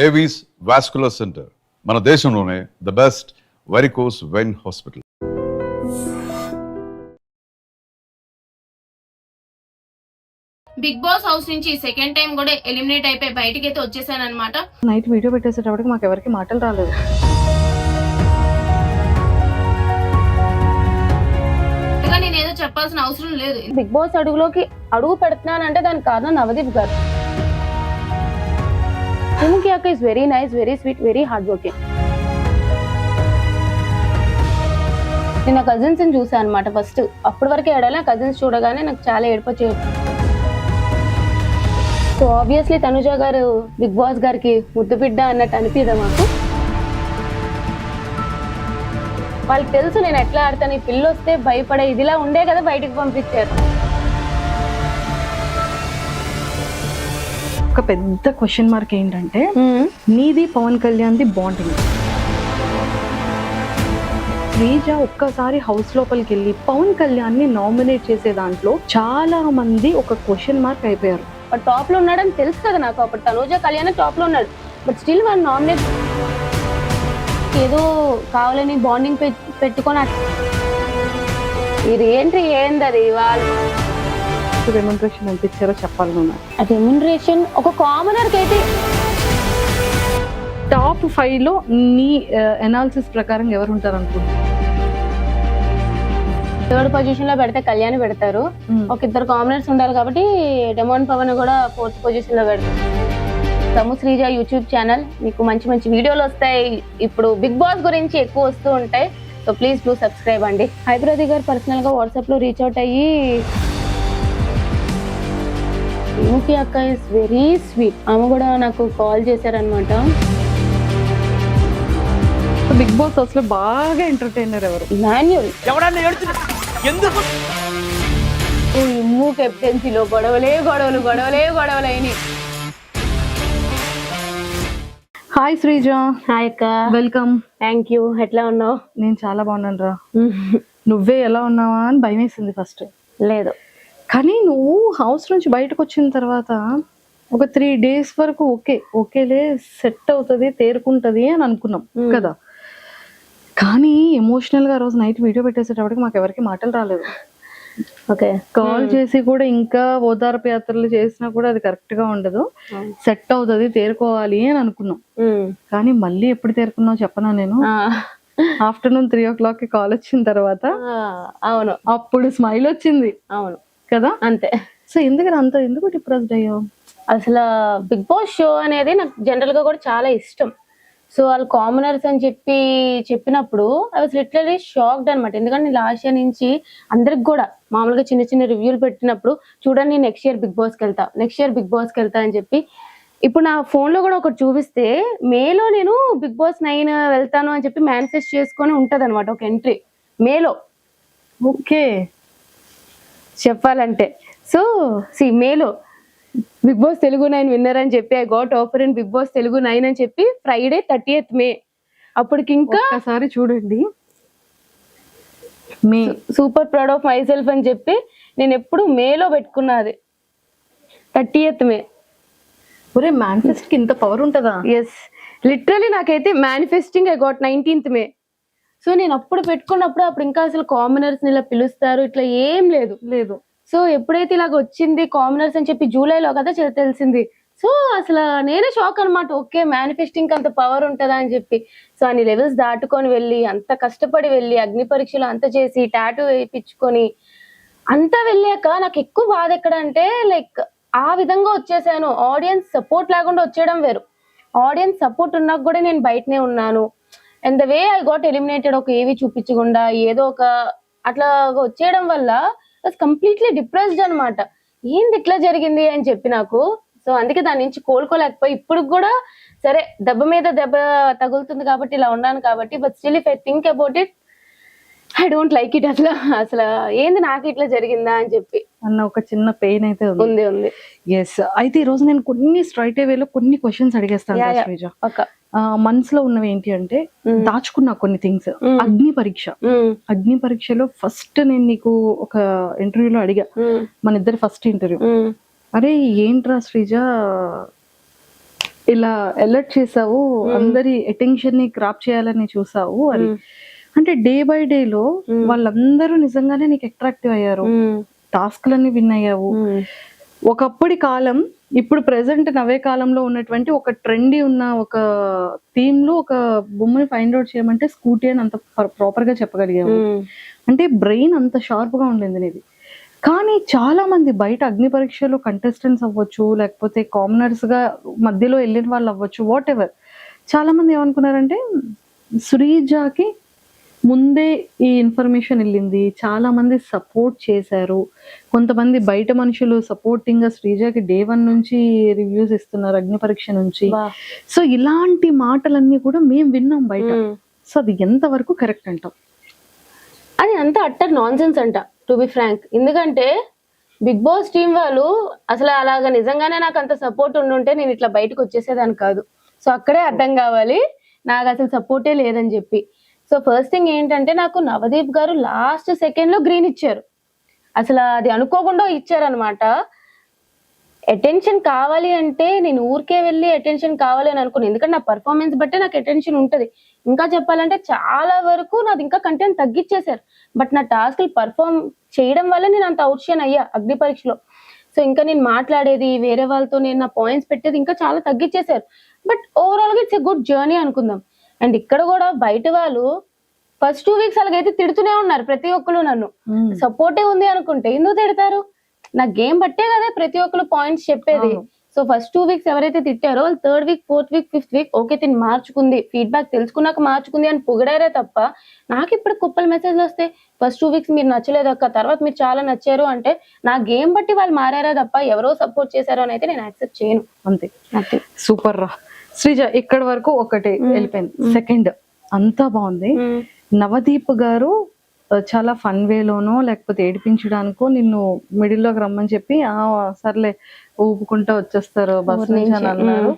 Avis vascular centre మన దేశంలోనే the best varicose vein hospital. Bigg Boss house నుంచి second time కూడా eliminate అయిపోయి బయటికి అయితే వచ్చేసాను అనమాట. నైట్ వీడియో పెట్టేసేటప్పటికి మాకు ఎవరికి మాటలు రాలేదు. ఇక నేనేదో చెప్పాల్సిన అవసరం లేదు. బిగ్ బాస్ అడుగు పెడుతున్నానంటే దానికి కారణం నవదీప్ గారు. సుముఖి అక్క is very nice, very sweet, very hard working. నేను కజిన్స్ ని చూసాను అనమాట ఫస్ట్. అప్పటి వరకు ఏడాలి కజిన్స్ చూడగానే నాకు చాలా ఏడుపొచ్చేది. సో ఆబ్వియస్లీ తనుజ గారు బిగ్ బాస్ గారికి ముద్దు బిడ్డ అన్నట్టు అనిపిదా మాకు. వాళ్ళకి తెలుసు నేను ఎట్లా ఆడతాను, ఈ పిల్లు వస్తే భయపడే ఇదిలా ఉండే కదా బయటికి పంపించారు. ఒక పెద్ద క్వశ్చన్ మార్క్ ఏంటంటే నీది పవన్ కళ్యాణ్ది బాండింగ్. శ్రీజ ఒక్కసారి హౌస్ లోపలికి వెళ్ళి పవన్ కళ్యాణ్ ని నామినేట్ చేసే దాంట్లో చాలా మంది ఒక క్వశ్చన్ మార్క్ అయిపోయారు. టాప్ లో ఉన్నాడని తెలుసు కదా నాకు. అప్పుడు తనుజ కళ్యాణ్ టాప్ లో ఉన్నాడు, బట్ స్టిల్ వాళ్ళు నామినేట్ ఏదో కావాలని బాండింగ్ పెట్టుకొని ఇది ఏంది అది వాళ్ళు రెమ్యునరేషన్ ఎంత ఇచ్చారో చెప్పాలి. రెమ్యునరేషన్ ఒక కామనర్ కి అయితే టాప్ 5 లో నీ అనాలిసిస్ ప్రకారం ఎవరు ఉంటారు అనుకుంటున్నారు? థర్డ్ పొజిషన్ లో పెడితే కళ్యాణ్ పెడతారు. ఒక ఇద్దరు కామనర్స్ ఉండాలి కాబట్టి డెమోన్ పవన్ కూడా 4th పొజిషన్ లో పెడతారు. తము శ్రీజ యూట్యూబ్ ఛానల్, మీకు మంచి మంచి వీడియోలు వస్తాయి. ఇప్పుడు బిగ్ బాస్ గురించి ఎక్కువ వస్తూ ఉంటాయి. సో ప్లీజ్ డూ సబ్స్క్రైబ్ అండి. హైబ్రది గారు పర్సనల్ గా వాట్సాప్ లో రీచ్ అవుట్ అయ్యి సుముఖి అక్క ఇస్ వెరీ స్వీట్, ఆమె కూడా నాకు కాల్ చేశారనమాట. బిగ్ బాస్ అసలు బాగా ఎంటర్టైనర్ ఎవరు? మాన్యుల్ ఇమ్ము కెప్టెన్సీలో గొడవలే అయినాయి. హాయ్ శ్రీజ. హాయ్ అక్క. వెల్కమ్. Thank you. ఎట్లా ఉన్నావు? నేను చాలా బాగున్నాను రా. నువ్వే ఎలా ఉన్నావా అని భయం వేసింది ఫస్ట్. లేదు, కానీ నువ్వు హౌస్ నుంచి బయటకు వచ్చిన తర్వాత ఒక 3 days వరకు ఓకేలే సెట్ అవుతుంది, తేరుకుంటది అని అనుకున్నాం కదా. కానీ ఎమోషనల్ గా రోజు నైట్ వీడియో పెట్టేసేటప్పటికి మాకు ఎవరికి మాటలు రాలేదు. ఓకే, కాల్ చేసి కూడా ఇంకా ఓదార్పు యాత్రలు చేసినా కూడా అది కరెక్ట్ గా ఉండదు, సెట్ అవుతుంది, తేరుకోవాలి అని అనుకున్నాం. కానీ మళ్ళీ ఎప్పుడు తేరుకున్నావు చెప్పనా? నేను ఆఫ్టర్నూన్ 3 o'clock కాల్ వచ్చిన తర్వాత అవును అప్పుడు స్మైల్ వచ్చింది. అవును కదా, అంతే. సో ఎందుకు డిప్రెస్డ్ అయ్యావు? అసలు బిగ్ బాస్ షో అనేది నాకు జనరల్ గా కూడా చాలా ఇష్టం. సో వాళ్ళు కామనర్స్ అని చెప్పినప్పుడు ఐ వాస్ లిటరలీ షాక్డ్ అనమాట. ఎందుకంటే నేను లాస్ట్ ఇయర్ నుంచి అందరికి కూడా మామూలుగా చిన్న చిన్న రివ్యూలు పెట్టినప్పుడు చూడండి నెక్స్ట్ ఇయర్ బిగ్ బాస్కి వెళ్తా అని చెప్పి, ఇప్పుడు నా ఫోన్ లో కూడా ఒకటి చూపిస్తే మేలో నేను బిగ్ బాస్ 9 వెళ్తాను అని చెప్పి మేనిఫెస్ట్ చేసుకొని ఉంటది అనమాట ఒక ఎంట్రీ మేలో. ఓకే, చెప్పాలంటే సో మేలో బిగ్ బాస్ తెలుగు 9 విన్నర్ అని చెప్పి I got offer in Bigg Boss Telugu 9 అని చెప్పి ఫ్రైడే 30th May. అప్పటికి ఇంకా ఒకసారి చూడండి, me super proud of myself అని చెప్పి నేను ఎప్పుడు మేలో పెట్టుకున్నది 30th May. ఒరే, మేనిఫెస్ట్ కి ఇంత పవర్ ఉంటుందా? ఎస్, లిటరలీ నాకైతే manifesting I got 19th May. So నేను అప్పుడు పెట్టుకున్నప్పుడు అప్పుడు ఇంకా అసలు కామనర్స్ ఇలా పిలుస్తారు ఇట్లా ఏం లేదు. సో ఎప్పుడైతే ఇలాగ వచ్చింది కామనర్స్ అని చెప్పి జూలైలో కదా తెలిసింది. సో అసలు నేనే షాక్ అనమాట. ఓకే, మేనిఫెస్టింగ్ అంత పవర్ ఉంటుందా అని చెప్పి. సో అన్ని లెవెల్స్ దాటుకొని వెళ్ళి అంత కష్టపడి వెళ్ళి అగ్ని పరీక్షలు అంత చేసి టాటూ వేయించుకొని అంతా వెళ్ళాక నాకు ఎక్కువ బాధ ఎక్కడ అంటే లైక్ ఆ విధంగా వచ్చేసాను. ఆడియన్స్ సపోర్ట్ లేకుండా వచ్చేయడం వేరు, ఆడియన్స్ సపోర్ట్ ఉన్నాక కూడా నేను బయటనే ఉన్నాను. And the way I got eliminated, ఒక ఏవి చూపించకుండా ఏదో ఒక అట్లా వచ్చేయడం వల్ల కంప్లీట్లీ డిప్రెస్డ్ అనమాట. ఏంది ఇట్లా జరిగింది అని చెప్పి నాకు. సో అందుకే దాని నుంచి కోలుకోలేకపోయి ఇప్పుడు కూడా సరే దెబ్బ మీద దెబ్బ తగులుతుంది కాబట్టి ఇలా ఉన్నాను కాబట్టి, but still if I think about it I don't like it. అసలు ఏంది నాకు ఇట్లా జరిగిందా అని చెప్పి అన్న ఒక చిన్న పెయిన్ అయితే ఉంది. ఎస్, అయితే ఈ రోజు నేను కొన్ని స్ట్రైట్ వేలో కొన్ని క్వశ్చన్స్ అడిగేస్తాను. మనసులో ఉన్నవి ఏంటి అంటే దాచుకున్నా కొన్ని థింగ్స్. అగ్ని పరీక్షలో ఫస్ట్ నేను నీకు ఒక ఇంటర్వ్యూలో అడిగా, మన ఇద్దరు ఫస్ట్ ఇంటర్వ్యూ, అరే ఏంట్రా శ్రీజ ఇలా అలర్ట్ చేసావు, అందరి అటెన్షన్ ని క్రాప్ చేయాలని చూసావు అని. అంటే డే బై డే లో వాళ్ళందరూ నిజంగానే నీకు అట్రాక్టివ్ అయ్యారు, టాస్క్లన్నీ విన్ అయ్యావు. ఒకప్పటి కాలం ఇప్పుడు ప్రెసెంట్ నవే కాలంలో ఉన్నటువంటి ఒక ట్రెండీ ఉన్న ఒక థీమ్ లో ఒక బొమ్మని ఫైండ్ అవుట్ చేయమంటే స్కూటీ అని అంత ప్రాపర్ గా చెప్పగలిగాము. అంటే బ్రెయిన్ అంత షార్ప్ గా ఉండింది నీది. కానీ చాలా మంది బయట అగ్ని పరీక్షలో కంటెస్టెంట్స్ అవ్వచ్చు, లేకపోతే కామనర్స్ గా మధ్యలో వెళ్ళిన వాళ్ళు అవ్వచ్చు, వాట్ ఎవర్, చాలా మంది ఏమనుకున్నారంటే శ్రీజాకి ముందే ఈ ఇన్ఫర్మేషన్ వెళ్ళింది, చాలా మంది సపోర్ట్ చేశారు, కొంతమంది బయట మనుషులు సపోర్టింగ్ గా శ్రీజాకి డే 1 నుంచి రివ్యూస్ ఇస్తున్నారు అగ్ని పరీక్ష నుంచి. సో ఇలాంటి మాటలన్నీ కూడా మేము విన్నాం బయట. సో అది ఎంత వరకు కరెక్ట్ అంటాం? అది అంత అట్టర్ నాన్ సెన్స్ అంట, టు బి ఫ్రాంక్. ఎందుకంటే బిగ్ బాస్ టీం వాళ్ళు అసలు అలాగా నిజంగానే నాకు అంత సపోర్ట్ ఉండుంటే నేను ఇట్లా బయటకు వచ్చేసేదాన్ని కాదు. సో అక్కడే అర్థం కావాలి నాకు అసలు సపోర్టే లేదని చెప్పి. సో ఫస్ట్ థింగ్ ఏంటంటే నాకు నవదీప్ గారు లాస్ట్ సెకండ్ లో గ్రీన్ ఇచ్చారు. అసలు అది అనుకోకుండా ఇచ్చారనమాట. అటెన్షన్ కావాలి అంటే నేను ఊరికే వెళ్ళి అటెన్షన్ కావాలి అని అనుకున్నాను, ఎందుకంటే నా పర్ఫార్మెన్స్ బట్టే నాకు అటెన్షన్ ఉంటది. ఇంకా చెప్పాలంటే చాలా వరకు నాది ఇంకా కంటెంట్ తగ్గించేశారు, బట్ నా టాస్క్లు పర్ఫార్మ్ చేయడం వల్ల నేను అంత అవుట్షైన్ అయ్యా అగ్ని పరీక్షలో. సో ఇంకా నేను మాట్లాడేది వేరే వాళ్ళతో, నేను నా పాయింట్స్ పెట్టేది ఇంకా చాలా తగ్గించేశారు. బట్ ఓవరాల్ గా ఇట్స్ ఎ గుడ్ జర్నీ అనుకుందాం. అండ్ ఇక్కడ కూడా బయట వాళ్ళు ఫస్ట్ 2 వీక్స్ అలాగైతే తిడుతూనే ఉన్నారు ప్రతి ఒక్కరు. నన్ను సపోర్టే ఉంది అనుకుంటే ఎందుకు తిడతారు? నా గేమ్ బట్టే కదా ప్రతి ఒక్కరు పాయింట్స్ చెప్పేది. సో ఫస్ట్ 2 వీక్స్ ఎవరైతే తిట్టారో వాళ్ళు 3rd week 4th week 5th week okay తిని మార్చుకుంది, ఫీడ్బ్యాక్ తెలుసుకున్నాక మార్చుకుంది అని పొగిడారే తప్ప నాకు ఇప్పుడు కుప్పలు మెసేజ్లు వస్తాయి ఫస్ట్ 2 వీక్స్ మీరు నచ్చలేదు అక్క, తర్వాత మీరు చాలా నచ్చారు అంటే నా గేమ్ బట్టి వాళ్ళు మారారా తప్ప ఎవరో సపోర్ట్ చేశారో అని అయితే నేను యాక్సెప్ట్ చేయను. అంతే. సూపర్ రా శ్రీజ, ఇక్కడ వరకు ఒకటి వెళ్ళిపోయింది. సెకండ్ అంతా బాగుంది. నవదీప్ గారు చాలా ఫన్ వేలోనో లేకపోతే ఏడిపించడానికో నిన్ను మిడిల్ లోకి రమ్మని చెప్పి సర్లే ఊపుకుంటా వచ్చేస్తారు బస్ నుంచి అని అన్నారు.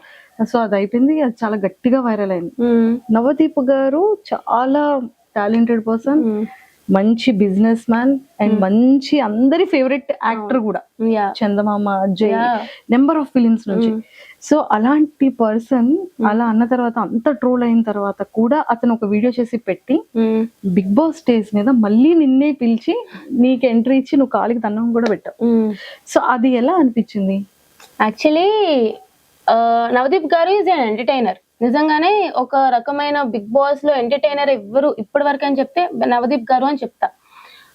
సో అది అయిపోయింది, అది చాలా గట్టిగా వైరల్ అయింది. నవదీప్ గారు చాలా టాలెంటెడ్ పర్సన్, మంచి బిజినెస్ మ్యాన్ అండ్ మంచి అందరి ఫేవరెట్ యాక్టర్ కూడా, చందమామ, అజయ్, నెంబర్ ఆఫ్ ఫిలిమ్స్ నుంచి. సో అలాంటి పర్సన్ అలా అన్న తర్వాత అంత ట్రోల్ అయిన తర్వాత కూడా అతను ఒక వీడియో చేసి పెట్టి బిగ్ బాస్ స్టేజ్ మీద మళ్ళీ నిన్నే పిలిచి నీకు ఎంట్రీ ఇచ్చి నువ్వు కాలికి దండం కూడా పెట్టావు. సో అది ఎలా అనిపించింది? యాక్చువల్లీ నవదీప్ గారు ఈజ్ అన్ ఎంటర్టైనర్. నిజంగానే ఒక రకమైన బిగ్ బాస్ లో ఎంటర్టైనర్ ఎవ్వరు ఇప్పటి వరకు అని చెప్తే నవదీప్ గారు అని చెప్తా.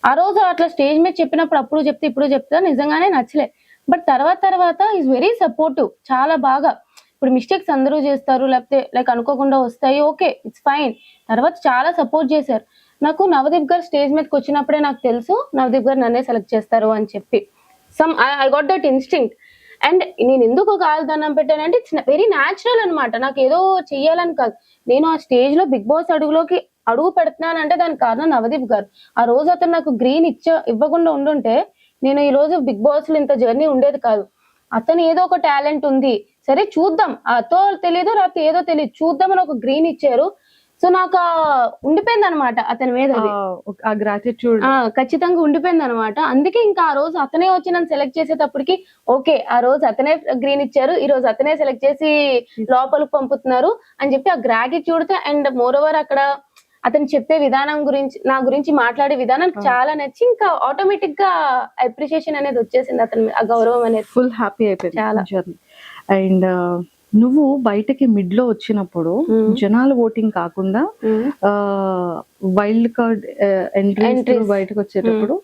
ఆ రోజు అట్లా స్టేజ్ మీద చెప్పినప్పుడు అప్పుడు చెప్తే ఇప్పుడు చెప్తా నిజంగానే నచ్చలే. బట్ తర్వాత ఈజ్ వెరీ సపోర్టివ్, చాలా బాగా. ఇప్పుడు మిస్టేక్స్ అందరూ చేస్తారు, లేకపోతే లైక్ అనుకోకుండా వస్తాయి, ఓకే ఇట్స్ ఫైన్. తర్వాత చాలా సపోర్ట్ చేశారు. నాకు నవదీప్ గారు స్టేజ్ మీదకి వచ్చినప్పుడే నాకు తెలుసు నవదీప్ గారు నన్నే సెలెక్ట్ చేస్తారు అని చెప్పి. I got that instinct. And నేను ఎందుకు కాలుదన్నం పెట్టానంటే ఇట్స్ వెరీ న్యాచురల్ అనమాట. నాకు ఏదో చెయ్యాలని కాదు, నేను ఆ స్టేజ్ లో బిగ్ బాస్ అడుగు పెడుతున్నానంటే దానికి కారణం నవదీప్ గారు. ఆ రోజు అతను నాకు గ్రీన్ ఇవ్వకుండా ఉండుంటే నేను ఈ రోజు బిగ్ బాస్ లో ఇంత జర్నీ ఉండేది కాదు. అతను ఏదో ఒక టాలెంట్ ఉంది, సరే చూద్దాం, అతో తెలియదు రాత్రి ఏదో తెలియదు చూద్దాం అని ఒక గ్రీన్ ఇచ్చారు. సో నాకు ఉండిపోయింది అనమాట అతని మీద, ఆ గ్రాటిట్యూడ్ ఖచ్చితంగా ఉండిపోయింది అనమాట. అందుకే ఇంకా ఆ రోజు అతనే వచ్చి నన్ను సెలెక్ట్ చేసేటప్పటికి ఓకే ఆ రోజు అతనే గ్రీన్ ఇచ్చారు, ఈ రోజు అతనే సెలెక్ట్ చేసి లోపలికి పంపుతున్నారు అని చెప్పి ఆ గ్రాటిట్యూడ్ తో. అండ్ మోర్ ఓవర్ అక్కడ అతను చెప్పే విధానం గురించి, నా గురించి మాట్లాడే విధానం చాలా నచ్చి ఇంకా ఆటోమేటిక్ గా అప్రిషియేషన్ అనేది వచ్చేసింది అతని, ఆ గౌరవం అనేది. ఫుల్ హ్యాపీ అయిపోయింది చాలా జర్నీ. అండ్ నువ్వు బయటకి మిడ్ లో వచ్చినప్పుడు జనాల ఓటింగ్ కాకుండా వైల్డ్ కార్డ్ ఎంట్రీ బయటకు వచ్చేటప్పుడు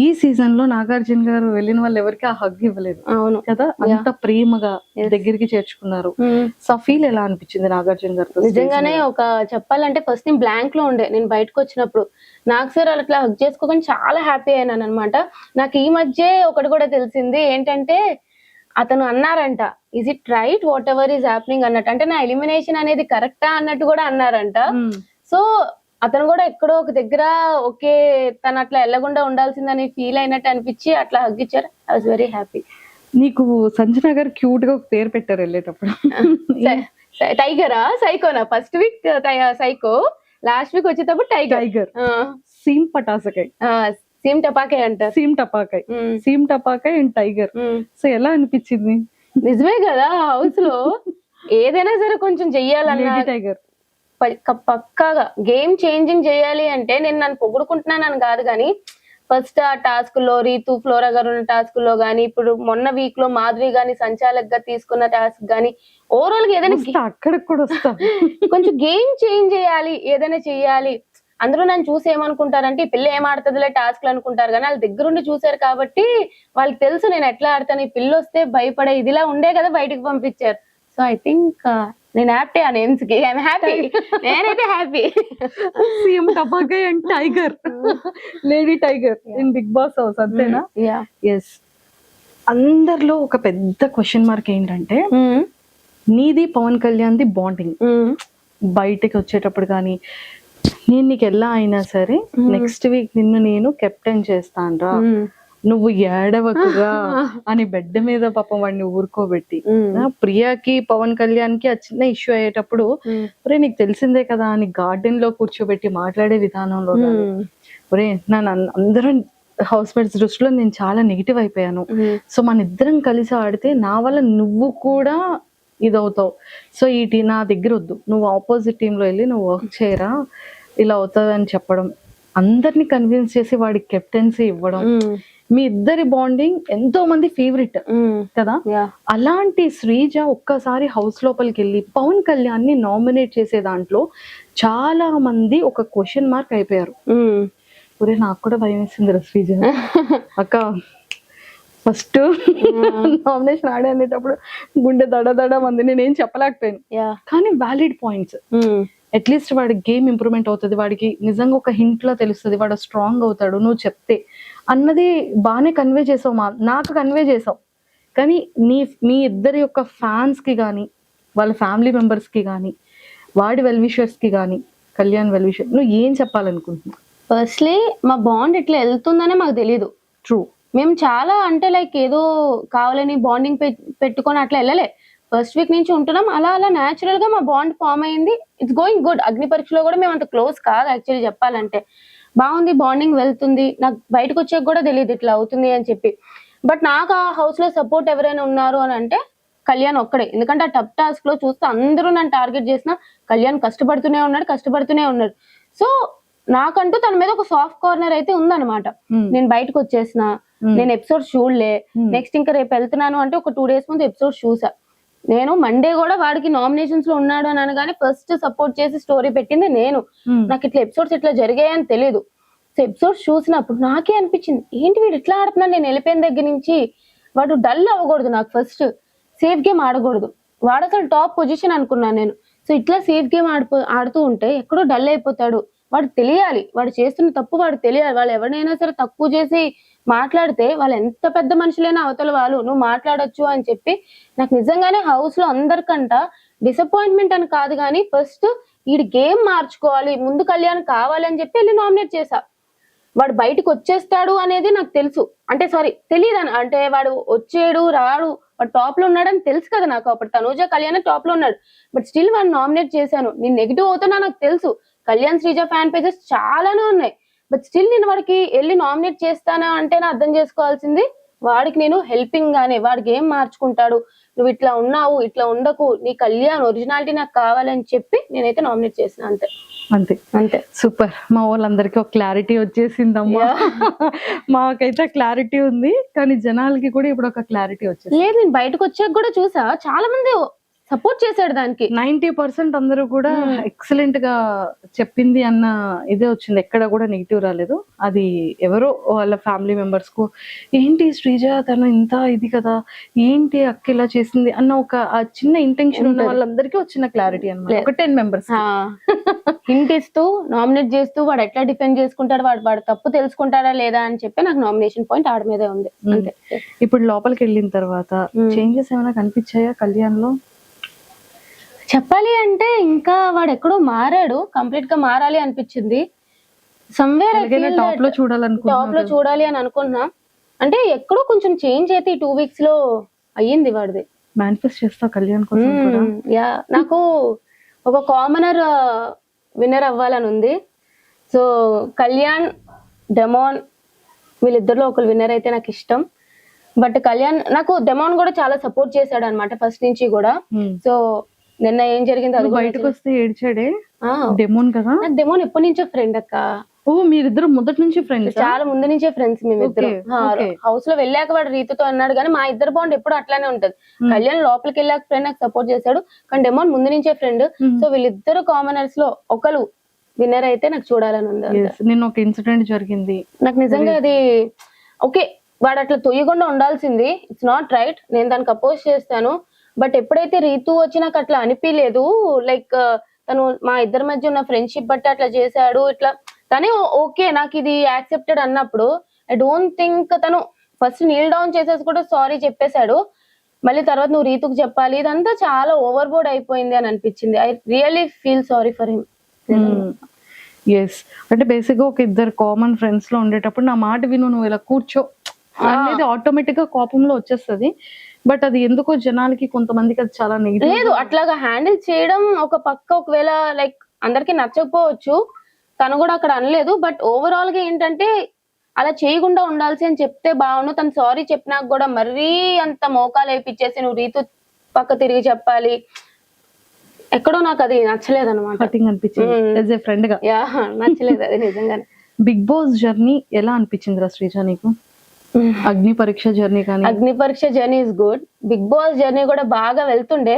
ఈ సీజన్ లో నాగార్జున గారు వెళ్ళిన వాళ్ళు ఎవరికి ఆ హగ్ ఇవ్వలేదు. అవును కదా, అంత ప్రేమగా దగ్గరికి చేర్చుకున్నారు. సో ఫీల్ ఎలా అనిపించింది నాగార్జున గారితో? నిజంగానే ఒక చెప్పాలంటే ఫస్ట్ నేను బ్లాంక్ లో ఉండే, నేను బయటకు వచ్చినప్పుడు నాకు సార్ అట్లా హగ్ చేసుకోకుండా చాలా హ్యాపీ అయినాను అనమాట. నాకు ఈ మధ్య ఒకటి కూడా తెలిసింది ఏంటంటే అతను అన్నారంట is it right what ever is happening అన్నట్టు, అంటే నా ఎలిమినేషన్ అనేది కరెక్టా అన్నట్టు కూడా అన్నారంట. సో అతను కూడా ఎక్కడో ఒక దగ్గర ఓకే తను అట్లా వెళ్ళకుండా ఉండాల్సిందని ఫీల్ అయినట్టు అనిపించి అట్లా హగ్ ఇచ్చారు. I was very happy. నీకు సంజన గారు క్యూట్ గా ఒక పేరు పెట్టారు వెళ్ళేటప్పుడు, టైగరా సైకోనా? First week psycho, last week వచ్చేటప్పుడు టైగర్. సీమ్ పటాసకాయ్, సీమ్ టపాకాయ్ అంటారు. సీమ్ టపాకాయ్ అండ్ టైగర్. సో ఎలా అనిపించింది? నిజమే కదా, హౌస్ లో ఏదైనా సరే కొంచెం చెయ్యాలన్నా టైగర్ పక్కాగా గేమ్ చేంజింగ్ చేయాలి అంటే నేను నన్ను పొగుడుకుంటున్నానని కాదు కానీ ఫస్ట్ ఆ టాస్క్ లో రీతు ఫ్లోరా గారు ఉన్న టాస్క్ లో గానీ, ఇప్పుడు మొన్న వీక్ లో మాధురి గాని సంచాలక్ గా తీసుకున్న టాస్క్ గానీ, ఓవరాల్ గా ఏదైనా అక్కడికి కూడా వస్తా కొంచెం గేమ్ చేంజ్ చేయాలి, ఏదైనా చెయ్యాలి. అందరూ నన్ను చూసి ఏమనుకుంటారంటే ఈ పిల్ల ఏం ఆడుతుందిలే టాస్క్లు అనుకుంటారు కానీ వాళ్ళ దగ్గరుండి చూసారు కాబట్టి వాళ్ళకి తెలుసు నేను ఎట్లా ఆడతాను. ఈ పిల్ల వస్తే భయపడే ఇదిలా ఉండే కదా బయటకు పంపించారు. సో ఐ థింక్ నేను హ్యాపీ ఆ నేమ్స్ కి ఐఎమ్ హ్యాపీ. నేనైతే హ్యాపీ. సీఎం టపాకాయ్ and tiger, lady tiger in Bigg Boss house అంతేనా? ఎస్. అందరిలో ఒక పెద్ద క్వశ్చన్ మార్క్ ఏంటంటే నీది పవన్ కళ్యాణ్ ది బాండింగ్. బయటకి వచ్చేటప్పుడు కానీ నేను నీకు ఎలా అయినా సరే నెక్స్ట్ వీక్ నిన్ను నేను కెప్టెన్ చేస్తాను, నువ్వు ఏడవకుగా అని బెడ్ మీద పాపం వాడిని ఊరుకోబెట్టి, ప్రియాకి పవన్ కళ్యాణ్ కి ఆ చిన్న ఇష్యూ అయ్యేటప్పుడు ఒరే నీకు తెలిసిందే కదా అని గార్డెన్ లో కూర్చోబెట్టి మాట్లాడే విధానంలో ఒరే నన్ను అందరూ హౌస్ మేట్స్ దృష్టిలో నేను చాలా నెగిటివ్ అయిపోయాను, సో మన ఇద్దరం కలిసి ఆడితే నా వల్ల నువ్వు కూడా ఇదవుతావు, సో ఈ నా దగ్గర వద్దు, నువ్వు ఆపోజిట్ టీమ్ లో వెళ్ళి నువ్వు వర్క్ చేయరా, ఇలా అవుతుంది అని చెప్పడం, అందరిని కన్విన్స్ చేసి వాడికి కెప్టెన్సీ ఇవ్వడం, మీ ఇద్దరి బాండింగ్ ఎంతో మంది ఫేవరెట్ కదా. అలాంటి శ్రీజ ఒక్కసారి హౌస్ లోపలికి వెళ్ళి పవన్ కళ్యాణ్ ని నామినేట్ చేసే దాంట్లో చాలా మంది ఒక క్వశ్చన్ మార్క్ అయిపోయారు. ఒరే నాకు కూడా భయం వేసింది శ్రీజ అక్క, ఫస్ట్ నామినేషన్ ఆడేటప్పుడు గుండె దడ మంది, నేనేం చెప్పలేకపోయాను కానీ వ్యాలిడ్ పాయింట్స్. అట్లీస్ట్ వాడికి గేమ్ ఇంప్రూవ్మెంట్ అవుతుంది, వాడికి నిజంగా ఒక హింట్ లో తెలుస్తుంది, వాడు స్ట్రాంగ్ అవుతాడు నువ్వు చెప్తే అన్నది బాగానే కన్వే చేసావు, నాకు కన్వే చేసావు. కానీ మీ ఇద్దరి యొక్క ఫ్యాన్స్ కి కానీ వాళ్ళ ఫ్యామిలీ మెంబర్స్ కి కానీ వాడి వెల్ విషర్స్ కి కానీ కళ్యాణ్ వెల్ విషర్ నువ్వు ఏం చెప్పాలనుకుంటున్నావు? ఫస్ట్లీ మా బాండ్ ఇట్లా వెళ్తుందనే మాకు తెలీదు. ట్రూ. మేము చాలా అంటే లైక్ ఏదో కావాలని బాండింగ్ పెట్టుకొని అట్లా వెళ్ళలే. ఫస్ట్ వీక్ నుంచి ఉంటున్నాం, అలా అలా న్యాచురల్ గా మా బాండ్ ఫామ్ అయింది. It's going good. అగ్ని పరీక్షలో కూడా మేము అంత క్లోజ్ కాదు యాక్చువల్లీ చెప్పాలంటే. బాగుంది, బాండింగ్ వెళ్తుంది. నాకు బయటకు వచ్చాక కూడా తెలియదు ఇట్లా అవుతుంది అని చెప్పి. బట్ నాకు ఆ హౌస్ లో సపోర్ట్ ఎవరైనా ఉన్నారు అని అంటే కళ్యాణ్ ఒక్కడే. ఎందుకంటే ఆ టఫ్ టాస్క్ లో చూస్తే అందరూ నన్ను టార్గెట్ చేసిన కళ్యాణ్ కష్టపడుతూనే ఉన్నాడు. సో నాకంటూ తన మీద ఒక సాఫ్ట్ కార్నర్ అయితే ఉందన్నమాట. నేను బయటకు వచ్చేసిన, నేను ఎపిసోడ్ చూడలే, నెక్స్ట్ ఇంకా రేపు వెళ్తున్నాను అంటే ఒక 2 days ముందు ఎపిసోడ్ చూసా. నేను మండే కూడా వాడికి నామినేషన్స్ లో ఉన్నాడు అని అనగానే ఫస్ట్ సపోర్ట్ చేసి స్టోరీ పెట్టింది నేను. నాకు ఇట్లా ఎపిసోడ్స్ ఇట్లా జరిగాయని తెలియదు. సో ఎపిసోడ్స్ చూసినప్పుడు నాకే అనిపించింది ఏంటి వీడు ఇట్లా ఆడుతున్నాడు. నేను వెళ్ళిపోయిన దగ్గర నుంచి వాడు డల్ అవ్వకూడదు, నాకు ఫస్ట్ సేఫ్ గేమ్ ఆడకూడదు. వాడు అసలు టాప్ పొజిషన్ అనుకున్నాను నేను. సో ఇట్లా సేఫ్ గేమ్ ఆడుతూ ఉంటే ఎక్కడో డల్ అయిపోతాడు. వాడు తెలియాలి, వాడు చేస్తున్న తప్పు వాడు తెలియాలి. వాళ్ళు ఎవరినైనా సరే తక్కువ చేసి మాట్లాడితే వాళ్ళు ఎంత పెద్ద మనుషులైనా అవతల వాళ్ళు నువ్వు మాట్లాడొచ్చు అని చెప్పి నాకు నిజంగానే హౌస్ లో అందరికంట డిసప్పాయింట్మెంట్ అని కాదు కానీ ఫస్ట్ వీడి గేమ్ మార్చుకోవాలి, ముందు కళ్యాణ్ కావాలి అని చెప్పి వెళ్ళి నామినేట్ చేశా. వాడు బయటకు వచ్చేస్తాడు అనేది నాకు తెలుసు, అంటే సారీ తెలియదు అంటే వాడు వచ్చేడు రాడు, వాడు టాప్ లో ఉన్నాడని తెలుసు కదా నాకు. అప్పుడు తనూజ కళ్యాణ్ టాప్ లో ఉన్నాడు, బట్ స్టిల్ వాడిని నామినేట్ చేశాను. నేను నెగిటివ్ అవుతున్నా నాకు తెలుసు. కళ్యాణ్ శ్రీజ ఫ్యాన్ పేజెస్ చాలానే ఉన్నాయి, బట్ స్టిల్ నేను వాడికి వెళ్ళి నామినేట్ చేస్తానా అంటే నా అర్థం చేసుకోవాల్సింది వాడికి నేను హెల్పింగ్ గానే వాడి గేమ్ మార్చుకుంటాడు, నువ్వు ఇట్లా ఉన్నావు ఇట్లా ఉండకు, నీ కళ్యాణ్ ఒరిజినాలిటీ నాకు కావాలని చెప్పి నేనైతే నామినేట్ చేసిన. అంతే అంతే అంతే. సూపర్. మా వాళ్ళందరికీ ఒక క్లారిటీ వచ్చేసిందమ్మా. మాకైతే క్లారిటీ ఉంది కానీ జనాలకి కూడా ఇప్పుడు ఒక క్లారిటీ వచ్చేసి లేదు. నేను బయటకు వచ్చాక కూడా చూసా చాలా మంది సపోర్ట్ చేశాడు దానికి. 90% అందరూ కూడా ఎక్సలెంట్ గా చెప్పింది అన్న ఇదే వచ్చింది, ఎక్కడ కూడా నెగిటివ్ రాలేదు. అది ఎవరో వాళ్ళ ఫ్యామిలీ మెంబర్స్ కు ఏంటి శ్రీజ తను ఇంత ఇది కదా, ఏంటి అక్క ఇలా చేసింది అన్న ఒక చిన్న ఇంటెన్షన్ ఉన్న వాళ్ళందరికీ వచ్చిన క్లారిటీ అన్నమాట. ఒక 10 members హింట్ ఇస్తూ నామినేట్ చేస్తూ వాడు ఎట్లా డిఫెండ్ చేసుకుంటాడు, వాడు తప్పు తెలుసుకుంటాడా లేదా అని చెప్పి నాకు నామినేషన్ పాయింట్ ఆడ మీదే ఉంది. అంతే. ఇప్పుడు లోపలికి వెళ్ళిన తర్వాత చేంజెస్ ఏమైనా కనిపించాయా కళ్యాణ్ లో? చెప్పాలి అంటే ఇంకా వాడు ఎక్కడో మారాడు, కంప్లీట్ గా మారాలి అనిపించింది. సమ్వేర్ టాప్ లో చూడాలి అని అనుకున్నా. అంటే ఎక్కడో కొంచెం చేంజ్ అయితే ఈ 2 weeks లో అయ్యింది వాడిది. మేనిఫెస్ట్ చేస్తా కళ్యాణ్ కోసం కూడా. యా, నాకు ఒక కామనర్ విన్నర్ అవ్వాలని ఉంది. సో కళ్యాణ్ డెమాన్ వీళ్ళిద్దరిలో ఒకరు విన్నర్ అయితే నాకు ఇష్టం. బట్ కళ్యాణ్ నాకు డెమాన్ కూడా చాలా సపోర్ట్ చేశాడు అనమాట ఫస్ట్ నుంచి కూడా. సో నిన్న ఏం జరిగింది అది కూడా బయటకు వస్తే ఏడ్చాడే ఆ, డెమోన్ కదా. నాకు డెమోన్ ఎప్పటి నుంచో ఫ్రెండ్ అక్క, ఓ మీరిద్దరు మొదటి నుంచి ఫ్రెండ్స్. చాలా ముందు నుంచే ఫ్రెండ్స్ మేమిద్దరం. Okay. హౌస్ లో వెళ్ళాక వాడు రీతుతో అన్నాడు కానీ మా ఇద్దరు బాండ్ ఎప్పుడు అట్లానే ఉంటది. కళ్యాణ్ లోపలికి వెళ్ళాక ఫ్రెండ్ నాకు సపోర్ట్ చేశాడు, కానీ డెమోన్ ముందు నుంచే ఫ్రెండ్. సో వీళ్ళిద్దరు కామనర్స్ లో ఒకరు విన్నర్ అయితే నాకు చూడాలని ఉంది. నిన్న ఒక ఇన్సిడెంట్ జరిగింది. నాకు నిజంగా అది ఓకే, వాడు అట్లా తొయ్యకుండా ఉండాల్సింది. ఇట్స్ నాట్ రైట్, నేను దానికి అపోజ్ చేస్తాను. బట్ ఎప్పుడైతే రీతు వచ్చి నాకు అట్లా అనిపించలేదు, లైక్ తను మా ఇద్దరి మధ్య ఉన్న ఫ్రెండ్షిప్ బట్టి అట్లా చేశాడు ఇట్లా, కానీ ఓకే నాకు ఇది యాక్సెప్టెడ్ అన్నప్పుడు ఐ డోంట్ థింక్ తను ఫస్ట్ నీల్ డౌన్ చేసేసి కూడా సారీ చెప్పేశాడు. మళ్ళీ తర్వాత నువ్వు రీతుకు చెప్పాలి, ఇదంతా చాలా ఓవర్ బోర్డ్ అయిపోయింది అని అనిపించింది. I really feel sorry for him. Yes, అంటే బేసిక్ గా ఒక ఇద్దరు కామన్ ఫ్రెండ్స్ లో ఉండేటప్పుడు నా మాట విను, నువ్వు ఇలా కూర్చో అనేది ఆటోమేటిక్ గా కోపంలో వచ్చేస్తది. బట్ అది ఎందుకో జనాలకి కొంతమందికి అది చాలా నెగిటివ్. లేదు, అట్లాగా హ్యాండిల్ చేయడం ఒక పక్క ఒకవేళ లైక్ అందరికి నచ్చకపోవచ్చు, తను కూడా అక్కడ అనలేదు. బట్ ఓవరాల్ గా ఏంటంటే అలా చేయకుండా ఉండాల్సి అని చెప్తే బాగుండు. తను సారీ చెప్పినాక కూడా మరీ అంత మోకాలు వేయించేసి నువ్వు రీతు పక్క తిరిగి చెప్పాలి, ఎక్కడో నాకు అది నచ్చలేదు అనమాట. కటింగ్ అనిపించింది ఫ్రెండ్ గా. యా, నచ్చలేదు అది నిజంగానే. బిగ్ బాస్ జర్నీ ఎలా అనిపించింది రా శ్రీజ నీకు? అగ్ని పరీక్ష జర్నీ కానీ. Agni Pariksha journey is good. Bigg Boss journey కూడా బాగా వెళ్తుండే,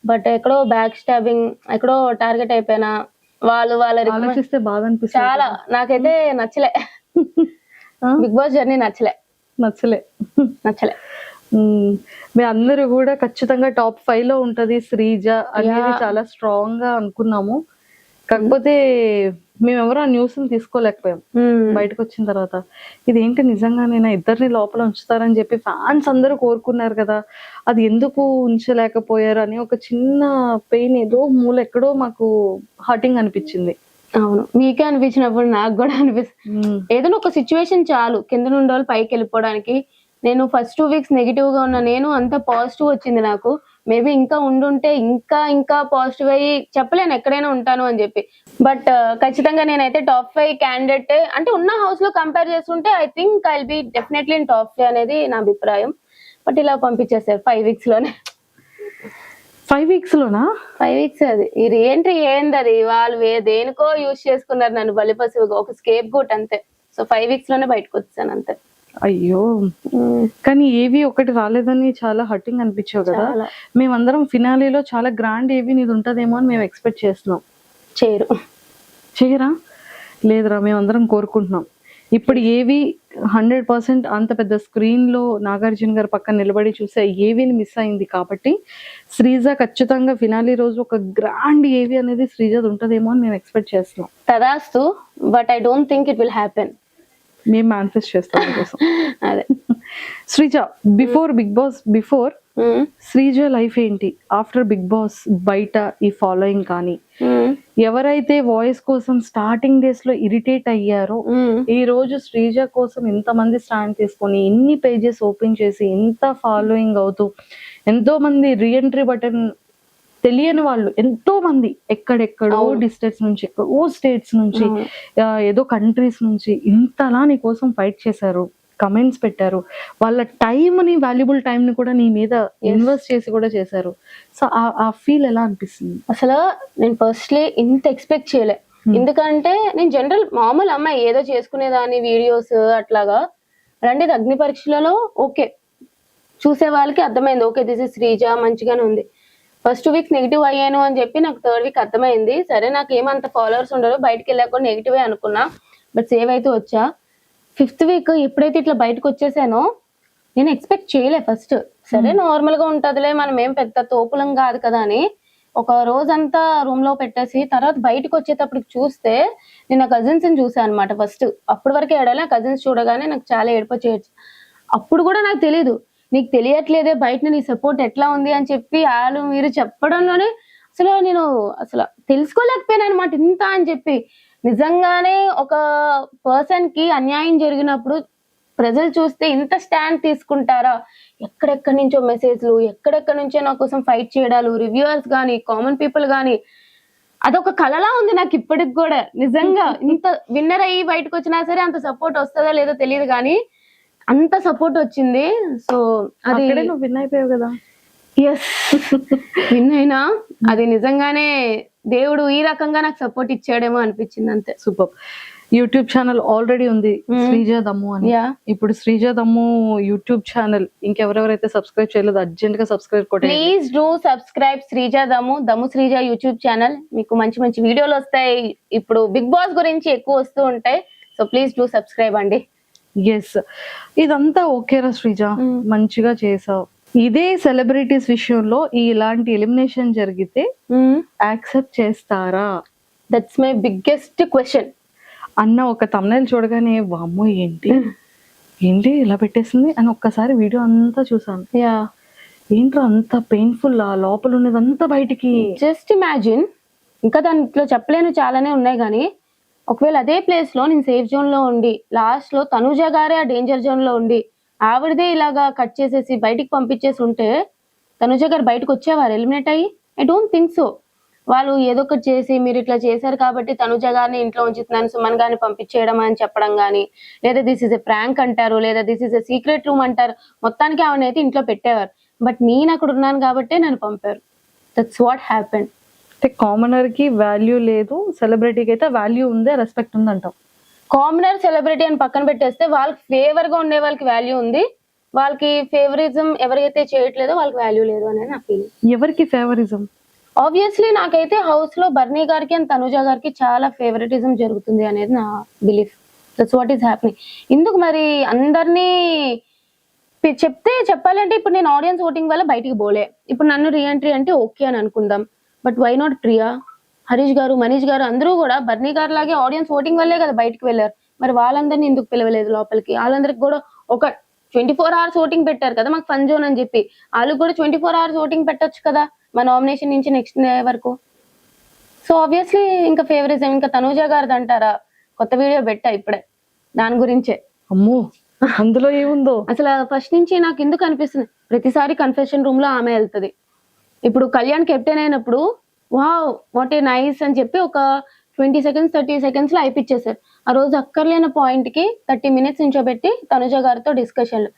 బట్ ఎక్కడో బ్యాక్ స్టాబింగ్, ఎక్కడో టార్గెట్ అయిపోయినా. వాళ్ళు ఆలోచిస్తే బాగా అనిపిస్తుంది చాలా. నాకైతే నచ్చలే బిగ్ బాస్ జర్నీ, నచ్చలే. మీ అందరూ కూడా ఖచ్చితంగా టాప్ 5 లో ఉంటది శ్రీజ అనేది చాలా స్ట్రాంగ్ గా అనుకున్నాము. కాకపోతే మేమెవరూ ఆ న్యూస్ తీసుకోలేకపోయాం బయటకు వచ్చిన తర్వాత. ఇదేంటి నిజంగానేనా ఇద్దరిని లోపల ఉంచుతారని చెప్పి ఫ్యాన్స్ అందరూ కోరుకున్నారు కదా, అది ఎందుకు ఉంచలేకపోయారు అని ఒక చిన్న పెయిన్ ఏదో మూల ఎక్కడో మాకు హర్టింగ్ అనిపించింది. అవును, మీకే అనిపించినప్పుడు నాకు కూడా అనిపిస్తుంది. ఏదైనా ఒక సిచ్యువేషన్ చాలు కింద నుండి వాళ్ళు పైకి వెళ్ళిపోవడానికి. నేను ఫస్ట్ 2 వీక్స్ నెగిటివ్ గా ఉన్నా, నేను అంత పాజిటివ్ వచ్చింది నాకు. మేబీ ఇంకా ఉండుంటే ఇంకా పాజిటివ్ అయ్యి చెప్పలేను ఎక్కడైనా ఉంటాను అని చెప్పి. బట్ ఖచ్చితంగా నేనైతే టాప్ 5 క్యాండిడేట్ అంటే ఉన్న హౌస్ లో కంపేర్ చేసుకుంటే I think I will be definitely in top 5 అనేది నా అభిప్రాయం. బట్ ఇలా పంపించేసారు 5 వీక్స్ లోనే. 5 వీక్స్ లోనా? 5 వీక్స్ అది ఈ రీఎంట్రీ ఏంది అది, వాళ్ళు దేనికో యూజ్ చేసుకున్నారు నన్ను బలిపశువుగా, ఒక స్కేప్ గోట్ అంతే. సో 5 వీక్స్ లోనే బయటకు వచ్చాను అంతే. అయ్యో, కానీ ఏవి ఒకటి రాలేదని చాలా హర్టింగ్ అనిపించావు కదా. మేమందరం ఫినాలీలో చాలా గ్రాండ్ ఏవి నీది ఉంటదేమో అని మేము ఎక్స్పెక్ట్ చేస్తున్నాం. చేయరా? లేదురా, మేమందరం కోరుకుంటున్నాం. ఇప్పుడు ఏవి 100% అంత పెద్ద స్క్రీన్ లో నాగార్జున గారు పక్కన నిలబడి చూసే ఏవిని మిస్ అయింది కాబట్టి శ్రీజ ఖచ్చితంగా ఫినాలీ రోజు ఒక గ్రాండ్ ఏవి అనేది శ్రీజది ఉంటదేమో అని మేము ఎక్స్పెక్ట్ చేస్తున్నాం. తదాస్తు, but I don't think it will happen. మేము మేనిఫెస్ట్ చేస్తాం కోసం. అదే శ్రీజ, బిఫోర్ శ్రీజ లైఫ్ ఏంటి, ఆఫ్టర్ బిగ్ బాస్ బయట ఈ ఫాలోయింగ్ కానీ ఎవరైతే వాయిస్ కోసం స్టార్టింగ్ డేస్ లో ఇరిటేట్ అయ్యారో ఈ రోజు శ్రీజ కోసం ఎంతమంది స్టాండ్ తీసుకొని ఎన్ని పేజెస్ ఓపెన్ చేసి ఎంత ఫాలోయింగ్ అవుతూ ఎంతో మంది రీఎంట్రీ బటన్ తెలియని వాళ్ళు ఎంతో మంది ఎక్కడెక్కడో డిస్ట్రిక్ట్స్ నుంచి, ఎక్కడో స్టేట్స్ నుంచి, ఏదో కంట్రీస్ నుంచి ఇంతలా నీ కోసం ఫైట్ చేశారు, కమెంట్స్ పెట్టారు, వాళ్ళ టైంని వాల్యుబుల్ టైంని కూడా నీ మీద ఇన్వెస్ట్ చేసి కూడా చేశారు. సో ఆ ఫీల్ ఎలా అనిపిస్తుంది? అసలు నేను ఫస్ట్లీ ఇంత ఎక్స్పెక్ట్ చేయలే. ఎందుకంటే నేను జనరల్ మామూలు అమ్మాయి ఏదో చేసుకునేదాన్ని వీడియోస్ అట్లాగా. అలాంటిది అగ్ని పరీక్షలలో ఓకే చూసే వాళ్ళకి అర్థమైంది, ఓకే దిస్ ఇస్ శ్రీజ మంచిగానే ఉంది. ఫస్ట్ 2 వీక్స్ నెగిటివ్ అయ్యాను అని చెప్పి నాకు 3rd వీక్ అర్థమైంది. సరే నాకు ఏమంత ఫాలోవర్స్ ఉండరు, బయటకు వెళ్ళాక నెగిటివే అనుకున్నా, బట్ సేవ్ అయితే వచ్చా. 5th వీక్ ఎప్పుడైతే ఇట్లా బయటకు వచ్చేసానో నేను ఎక్స్పెక్ట్ చేయలే ఫస్ట్. సరే నార్మల్ గా ఉంటదిలే, మనం ఏం పెద్ద తోపులం కాదు కదా అని ఒక రోజంతా రూమ్ లో పెట్టేసి తర్వాత బయటకు వచ్చేటప్పటికి చూస్తే నేను నా కజిన్స్ ని చూసాను అనమాట. ఫస్ట్ అప్పటి వరకే ఏడాలి, కజిన్స్ చూడగానే నాకు చాలా ఏడుపు చేయొచ్చు. అప్పుడు కూడా నాకు తెలీదు, నీకు తెలియట్లేదే బయట నీ సపోర్ట్ ఎట్లా ఉంది అని చెప్పి వాళ్ళు మీరు చెప్పడంలోనే నేను తెలుసుకోలేకపోయాను అనమాట ఇంత అని చెప్పి. నిజంగానే ఒక పర్సన్ కి అన్యాయం జరిగినప్పుడు ప్రజలు చూస్తే ఇంత స్టాండ్ తీసుకుంటారా? ఎక్కడెక్కడి నుంచో మెసేజ్లు, ఎక్కడెక్కడి నుంచో నా కోసం ఫైట్ చేయడాలు, రివ్యూవర్స్ గానీ, కామన్ పీపుల్ గానీ, అదొక కళలా ఉంది నాకు ఇప్పటికి కూడా. నిజంగా ఇంత విన్నర్ అయ్యి బయటకు వచ్చినా సరే అంత సపోర్ట్ వస్తుందో లేదో తెలియదు కానీ అంత సపోర్ట్ వచ్చింది. సో అది నువ్వు విన్ అయిపోయావు కదా. ఎస్, విన్ అయినా అది నిజంగానే దేవుడు ఈ రకంగా నాకు సపోర్ట్ ఇచ్చాడేమో అనిపించింది అంతే. సూపర్. యూట్యూబ్ ఛానల్ ఆల్రెడీ ఉంది, శ్రీజ దమ్ము అని. యా, ఇప్పుడు శ్రీజ దమ్ము యూట్యూబ్ ఛానల్ ఇంకెవరెవరైతే సబ్స్క్రైబ్ చేయలేదు అర్జెంట్ గా సబ్స్క్రైబ్ కొట్టండి. ప్లీజ్ డూ సబ్స్క్రైబ్ శ్రీజ దమ్ము శ్రీజ యూట్యూబ్ ఛానల్. మీకు మంచి మంచి వీడియోలు వస్తాయి. ఇప్పుడు బిగ్ బాస్ గురించి ఎక్కువ వస్తూ ఉంటాయి. సో ప్లీజ్ డూ సబ్స్క్రైబ్ అండి. ఎస్, ఇదంతా ఓకేరా శ్రీజ, మంచిగా చేసావు. ఇదే సెలబ్రిటీస్ విషయంలో ఇలాంటి ఎలిమినేషన్ జరిగితే యాక్సెప్ట్ చేస్తారా? దట్స్ మై బిగ్గెస్ట్ క్వశ్చన్ అన్న ఒక thumbnail చూడగానే వామ్మో ఏంటి ఏంటి ఇలా పెట్టేసింది అని ఒక్కసారి వీడియో అంతా చూసాను. యా, ఏంట్రా అంత పెయిన్ఫుల్, ఆ లోపల ఉన్నదంతా బయటికి. జస్ట్ ఇమాజిన్, ఇంకా దాంట్లో చెప్పలేను చాలానే ఉన్నాయి కానీ ఒకవేళ అదే ప్లేస్ లో నేను సేఫ్ జోన్ లో ఉండి లాస్ట్ లో తనుజ గారే ఆ డేంజర్ జోన్ లో ఉండి ఆవిడదే ఇలాగా కట్ చేసేసి బయటికి పంపించేసి ఉంటే తనుజ గారు బయటకు వచ్చేవారు ఎలిమినేట్ అయ్యి? I don't think so. వాళ్ళు ఏదో ఒకటి చేసి మీరు ఇట్లా చేశారు కాబట్టి తనుజ గారిని ఇంట్లో ఉంచుతున్నాను, సుమన్ గారిని పంపించేయడం అని చెప్పడం కానీ, లేదా దిస్ ఇస్ ఎ ప్రాంక్ అంటారు, లేదా this is a secret room అంటారు. మొత్తానికి ఆవిడ అయితే ఇంట్లో పెట్టేవారు. బట్ నేను అక్కడ ఉన్నాను కాబట్టి నన్ను పంపారు. That's what happen. అంటే కామనర్ కి వాల్యూ లేదు, సెలబ్రిటీకి అయితే వాల్యూ ఉంది, రెస్పెక్ట్ ఉంది అంటాం. కామనర్ సెలబ్రిటీ అని పక్కన పెట్టేస్తే వాళ్ళకి ఫేవర్ గా ఉండే వాళ్ళకి వాల్యూ ఉంది, వాళ్ళకి ఫేవరిజం ఎవరైతే చేయట్లేదో వాళ్ళకి వాల్యూ లేదు అనేది నా ఫీలింగ్. ఎవరికి ఫేవరిజం? ఆబ్వియస్లీ నాకైతే హౌస్ లో బర్నీ గారికి అండ్ తనుజ గారికి చాలా ఫేవరెటిజం జరుగుతుంది అనేది నా belief. That's what is happening. ఇందుకు మరి అందరినీ చెప్పాలంటే ఇప్పుడు నేను ఆడియన్స్ ఓటింగ్ వల్ల బయటికి పోలే. ఇప్పుడు నన్ను రీఎంట్రీ అంటే ఓకే అని అనుకుందాం. But why not Priya, Harish గారు, మనీష్ గారు అందరూ కూడా బర్నీ గారు లాగే ఆడియన్స్ ఓటింగ్ వల్లే కదా బయటకు వెళ్ళారు. మరి వాళ్ళందరినీ ఎందుకు పిలవలేదు లోపలికి? వాళ్ళందరికి కూడా ఒక 24 hours ఓటింగ్ పెట్టారు కదా మాకు ఫన్ జోన్ అని చెప్పి, వాళ్ళు కూడా 24 hours ఓటింగ్ పెట్టొచ్చు కదా మా నామినేషన్ నుంచి నెక్స్ట్ డే వరకు. సో ఆబ్వియస్లీ ఇంకా ఫేవరిజం ఇంకా తనూజ గారిది అంటారా? కొత్త వీడియో పెట్టా ఇప్పుడే దాని గురించే. అమ్మో, అందులో ఏముందో అసలు ఫస్ట్ నుంచి నాకు ఎందుకు అనిపిస్తుంది, ప్రతిసారి కన్ఫెషన్ రూమ్ లో ఆమె వెళ్తుంది. ఇప్పుడు కళ్యాణ్ కెప్టెన్ అయినప్పుడు వావ్ వాట్ ఏ నైస్ అని చెప్పి ఒక 20 seconds 30 seconds లో అయిపిచ్చేసారు. ఆ రోజు అక్కర్లేని పాయింట్ కి 30 minutes నుంచోబెట్టి తనుజ గారితో డిస్కషన్లు.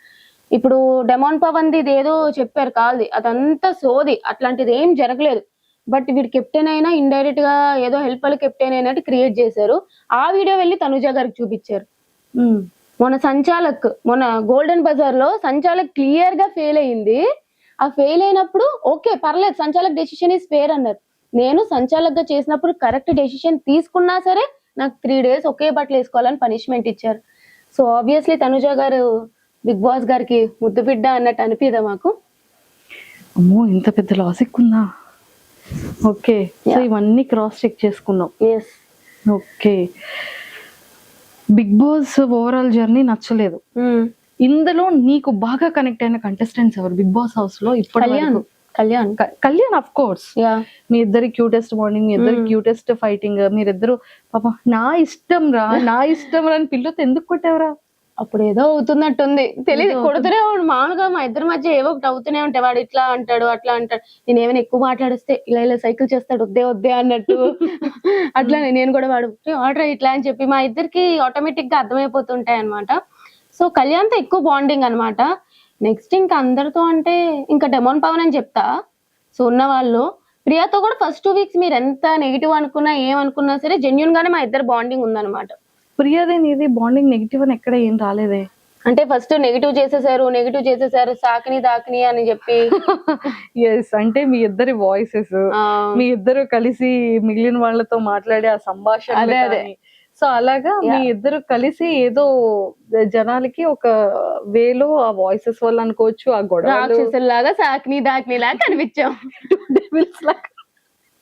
ఇప్పుడు డెమాన్ పవన్ది ఏదో చెప్పారు కాల్ది, అదంతా సోది, అట్లాంటిది ఏం జరగలేదు. బట్ వీడు కెప్టెన్ అయినా ఇండైరెక్ట్ గా ఏదో హెల్ప్ వాళ్ళు కెప్టెన్ అయినట్టు క్రియేట్ చేశారు. ఆ వీడియో వెళ్ళి తనుజ గారికి చూపించారు. మొన్న గోల్డెన్ బజార్ లో సంచాలక్ క్లియర్ గా ఫెయిల్ అయింది. ఆ ఫెయిల్ అయినప్పుడు ఓకే పర్లేదు, సంచాలక్ డెసిషన్ ఈస్ ఫెయిర్ అన్నారు. నేను సంచాలక్ గా చేసినప్పుడు కరెక్ట్ డెసిషన్ తీసుకున్నా సరే నాకు 3 days ఒకే బట్టలు వేసుకోవాలని పనిష్మెంట్ ఇచ్చారు. సో ఆబ్వియస్లీ తనుజ గారు బిగ్ బాస్ గారికి ముద్దు బిడ్డ అన్నట్టు అనిపిదా మాకు? అమ్మో, ఇంత పెద్ద లాజిక్ ఉందా? ఓకే, సో ఇవన్నీ క్రాస్ చెక్ చేసుకున్నాం. Yes, okay. Bigg Boss overall journey నచ్చలేదు. ఇందులో నీకు బాగా కనెక్ట్ అయిన కంటెస్టెంట్స్ ఎవరు బిగ్ బాస్ హౌస్ లో? ఇప్పుడు కళ్యాణ్ ఆఫ్ కోర్స్. మీ ఇద్దరి క్యూటెస్ట్ మార్నింగ్, మీ ఇద్దరి క్యూటెస్ట్ ఫైటింగ్, మీరిద్దరు పాప నా ఇష్టం రా అని పిల్లతో ఎందుకు కొట్టావరా? అప్పుడు ఏదో అవుతున్నట్టుంది, తెలియదు, కొడుతూనే వాడు మామూలుగా మా ఇద్దరి మధ్య ఏవో ఒకటి అవుతూనే ఉంటాయి. వాడు ఇట్లా అంటాడు అట్లా అంటాడు, నేను ఏమైనా ఎక్కువ మాట్లాడిస్తే ఇలా సైకిల్ చేస్తాడు వద్దే అన్నట్టు. అట్లా నేను కూడా వాడు ఆర్డర్ ఇట్లా అని చెప్పి మా ఇద్దరికి ఆటోమేటిక్ గా అర్థమైపోతుంటాయి అనమాట. సో కళ్యాణ్తో ఎక్కువ బాండింగ్ అనమాట. నెక్స్ట్ ఇంకా అందరితో అంటే ఇంకా డెమాన్ పవన్ అని చెప్తా. సో ఉన్న వాళ్ళు ప్రియాతో కూడా ఫస్ట్ 2 weeks మీరు ఎంత నెగిటివ్ అనుకున్నా ఏమనుకున్నా సరే జెన్యున్ గానే మా ఇద్దరు బాండింగ్ ఉందన్నమాట. ప్రియాదే నీది బాండింగ్ నెగిటివ్ అని ఎక్కడ ఏం రాలేదే. అంటే ఫస్ట్ నెగిటివ్ చేసేసారు సాకిని దాకిని అని చెప్పి. ఎస్, అంటే మీ ఇద్దరి వాయిసెస్, మీ ఇద్దరు కలిసి మిగిలిన వాళ్ళతో మాట్లాడే ఆ సంభాషణ, అదే. సో అలాగా మీ ఇద్దరు కలిసి ఏదో జనాలకి ఒక వేలో ఆ వాయిసెస్ వల్ల అనుకోవచ్చు, ఆ గొడవ లాగా సాకిని దాకిని లాగా కనిపించాం.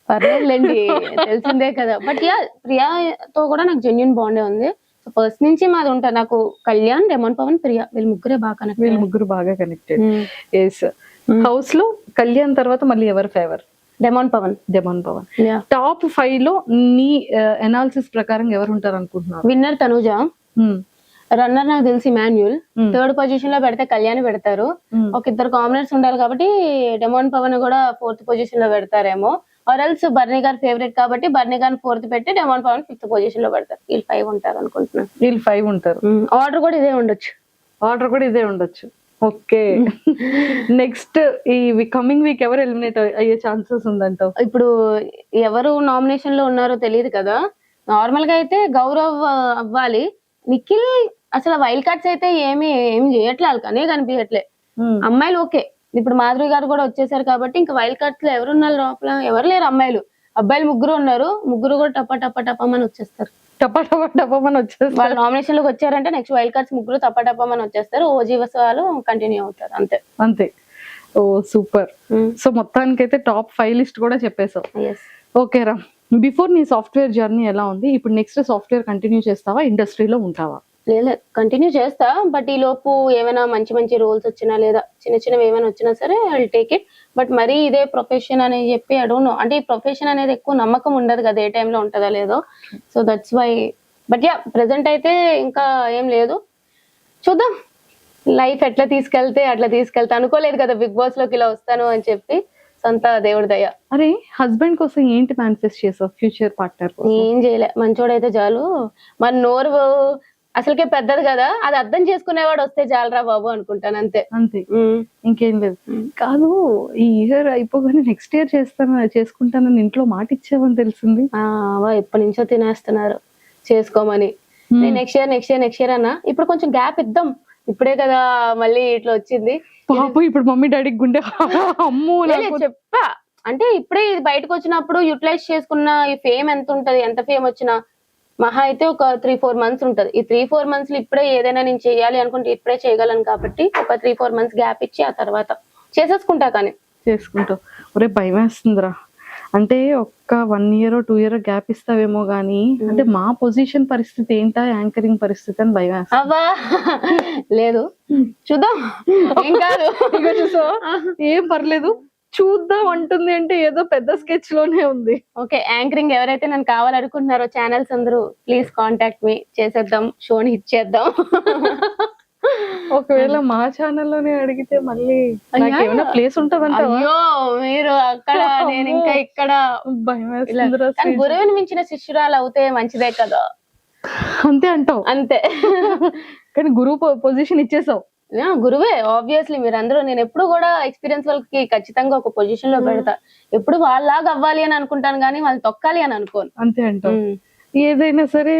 పర్లేదులేండి, తెలిసిందే కదా. బట్ యా, ప్రియాతో కూడా నాకు జెన్యున్ బాండే ఉంది. సో ఫస్ట్ నుంచి మాది ఉంటారు. నాకు కళ్యాణ్, డెమాన్ పవన్, ప్రియా వీళ్ళు ముగ్గురు బాగా కనెక్టెడ్. ఎస్, హౌస్ లో కళ్యాణ్ తర్వాత మళ్ళీ ఎవరు ఫేవర్? డెమాన్ పవన్. టాప్ 5 లో నీ అనాలిసిస్ ప్రకారం ఎవరు ఉంటారు అనుకుంటున్నారు? విన్నర్ తనుజ, రన్నర్ నాకు తెలిసి మాన్యుల్, 3rd పొజిషన్ లో పెడితే కళ్యాణ్ పెడతారు. ఒక 2 కామనర్స్ ఉండాలి కాబట్టి డెమాన్ పవన్ కూడా 4th పొజిషన్ లో పెడతారేమో. ఆర్ఎల్స్ బర్నీ గారు ఫేవరెట్ కాబట్టి బర్నీ గారిని 4th పెట్టి డెమాన్ పవన్ 5th పొజిషన్ లో పెడతారు. వీళ్ళు 5 ఉంటారు అనుకుంటున్నాను. వీళ్ళు 5 ఉంటారు. ఆర్డర్ కూడా ఇదే ఉండొచ్చు. ఓకే. నెక్స్ట్ ఈ కమింగ్ వీక్ ఎవరు ఎలిమినేట్ అయ్యే ఛాన్సెస్ ఉందంటావు? ఇప్పుడు ఎవరు నామినేషన్ లో ఉన్నారో తెలియదు కదా. నార్మల్ గా అయితే గౌరవ్ అవ్వాలి. నిఖిల్ అసలు వైల్డ్ కార్డ్స్ అయితే ఏం చేయట్లే, వాళ్ళకనే కనిపించట్లే. అమ్మాయిలు ఓకే, ఇప్పుడు మాధురి గారు కూడా వచ్చేసారు కాబట్టి ఇంకా వైల్డ్ కార్డ్స్ లో ఎవరున్నారు లోపల? ఎవరు లేరు అమ్మాయిలు. అబ్బాయిలు 3 ఉన్నారు, 3 కూడా టపమని వచ్చేస్తారు. టపమని వచ్చేస్తారు. వాళ్ళు నామినేషన్ లోకి వచ్చారంటే నెక్స్ట్ వైల్డ్ కార్డ్స్ 3 టపమని వచ్చేస్తారు. ఓజీవస్ వాళ్ళు కంటిన్యూ అవుతారు, అంతే. అంతే. ఓ సూపర్. సో మొత్తానికైతే టాప్ 5 లిస్ట్ కూడా చెప్పేసావు. ఓకే రా, బిఫోర్ నీ సాఫ్ట్వేర్ జర్నీ ఎలా ఉంది, ఇప్పుడు నెక్స్ట్ సాఫ్ట్వేర్ కంటిన్యూ చేస్తావా, ఇండస్ట్రీలో ఉంటావా? లేదు, కంటిన్యూ చేస్తా. బట్ ఈ లోపు ఏమైనా మంచి రోల్స్ వచ్చినా లేదా చిన్నవి ఏమైనా వచ్చినా సరే I will take it. But మరి ఇదే ప్రొఫెషన్ అని చెప్పి ఐ డోంట్ నో, అంటే ఈ ప్రొఫెషన్ అనేది ఎక్కువ నమ్మకం ఉండదు కదా, ఏ టైంలో ఉంటుందా లేదో. So that's why. But yeah, present అయితే ఇంకా ఏం లేదు, చూద్దాం లైఫ్ ఎట్లా తీసుకెళ్తే అట్లా తీసుకెళ్తా. అనుకోలేదు కదా బిగ్ బాస్ లోకి ఇలా వస్తాను అని చెప్పి, సొంత దేవుడి దయ. అరే హస్బెండ్ కోసం ఏంటి మేనిఫెస్ట్ చేసావు, ఫ్యూచర్ పార్ట్నర్? ఏం చేయలే, మంచోడైతే చాలు. మన నోరు అసలుకే పెద్దది కదా, అది అర్థం చేసుకునేవాడు వస్తే చాలరా బాబు అనుకుంటాను, అంతే. అంతే, ఇంకేం లేదు. కాదు, ఈ ఇయర్ అయిపోగానే నెక్స్ట్ ఇయర్ చేసుకుంటానని ఇంట్లో మాట ఇచ్చావని తెలిసింది. ఎప్పటి నుంచో తినేస్తున్నారు చేసుకోమని. నెక్స్ట్ ఇయర్ అన్నా. ఇప్పుడు కొంచెం గ్యాప్ ఇద్దాం, ఇప్పుడే కదా మళ్ళీ ఇట్లా వచ్చింది. పాపం ఇప్పుడు మమ్మీ డాడీకి గుండె అమ్మో చెప్పా. అంటే ఇప్పుడే ఇది బయటకు వచ్చినప్పుడు యూటిలైజ్ చేసుకున్న ఈ ఫేమ్ ఎంత ఉంటది, ఎంత ఫేమ్ వచ్చినా మహా అయితే ఒక 3-4 మంత్స్ ఉంటది. ఈ 3-4 మంత్స్ లో ఇప్పుడే ఏదైనా నేను చేయాలి అనుకుంటే ఇప్పుడే చేయగలను కాబట్టి ఒక 3-4 మంత్స్ గ్యాప్ ఇచ్చి ఆ తర్వాత చేసేసుకుంటా. కానీ చేసుకుంటావు? ఒరే భయం వేస్తుందిరా, అంటే ఒక్క 1 year 2 year గ్యాప్ ఇస్తావేమో గానీ, అంటే మా పొజిషన్ పరిస్థితి ఏంటా, యాంకరింగ్ పరిస్థితి అని భయం వేస్తా. అవ్వా లేదు, చూద్దాం, ఏం కాదు. చూసావా, ఏం పర్లేదు, చూద్దాం అంటుంది అంటే ఏదో పెద్ద స్కెచ్ లోనే ఉంది. ఓకే, యాంకరింగ్ ఎవరైతే నన్ను కావాలనుకుంటున్నారో ఛానల్స్ అందరూ ప్లీజ్ కాంటాక్ట్ మీ, చేసేద్దాం, షోని హిట్ చేద్దాం. ఒకవేళ మా ఛానల్లోనే అడిగితే మళ్ళీ ఏమైనా ప్లేస్ ఉంటదంట? అయ్యో మీరు అక్కడ, నేను ఇంకా ఇక్కడ. భయం వేస్తుందిరా. గురువుని మించిన శిష్యురాలు అవుతే మంచిదే కదా. అంతే అంటావు? అంతే. కానీ గురువు పొజిషన్ ఇచ్చేసావు. గురువే ఆబ్వియస్లీ. మీరందరూ, నేను ఎప్పుడు కూడా ఎక్స్పీరియన్స్ వాళ్ళకి ఖచ్చితంగా ఒక పొజిషన్ లో పెడతా. ఎప్పుడు వాళ్ళలాగా అవ్వాలి అని అనుకుంటాను కానీ వాళ్ళు తొక్కాలి అని అనుకోను. అంతే అంటావు? ఏదైనా సరే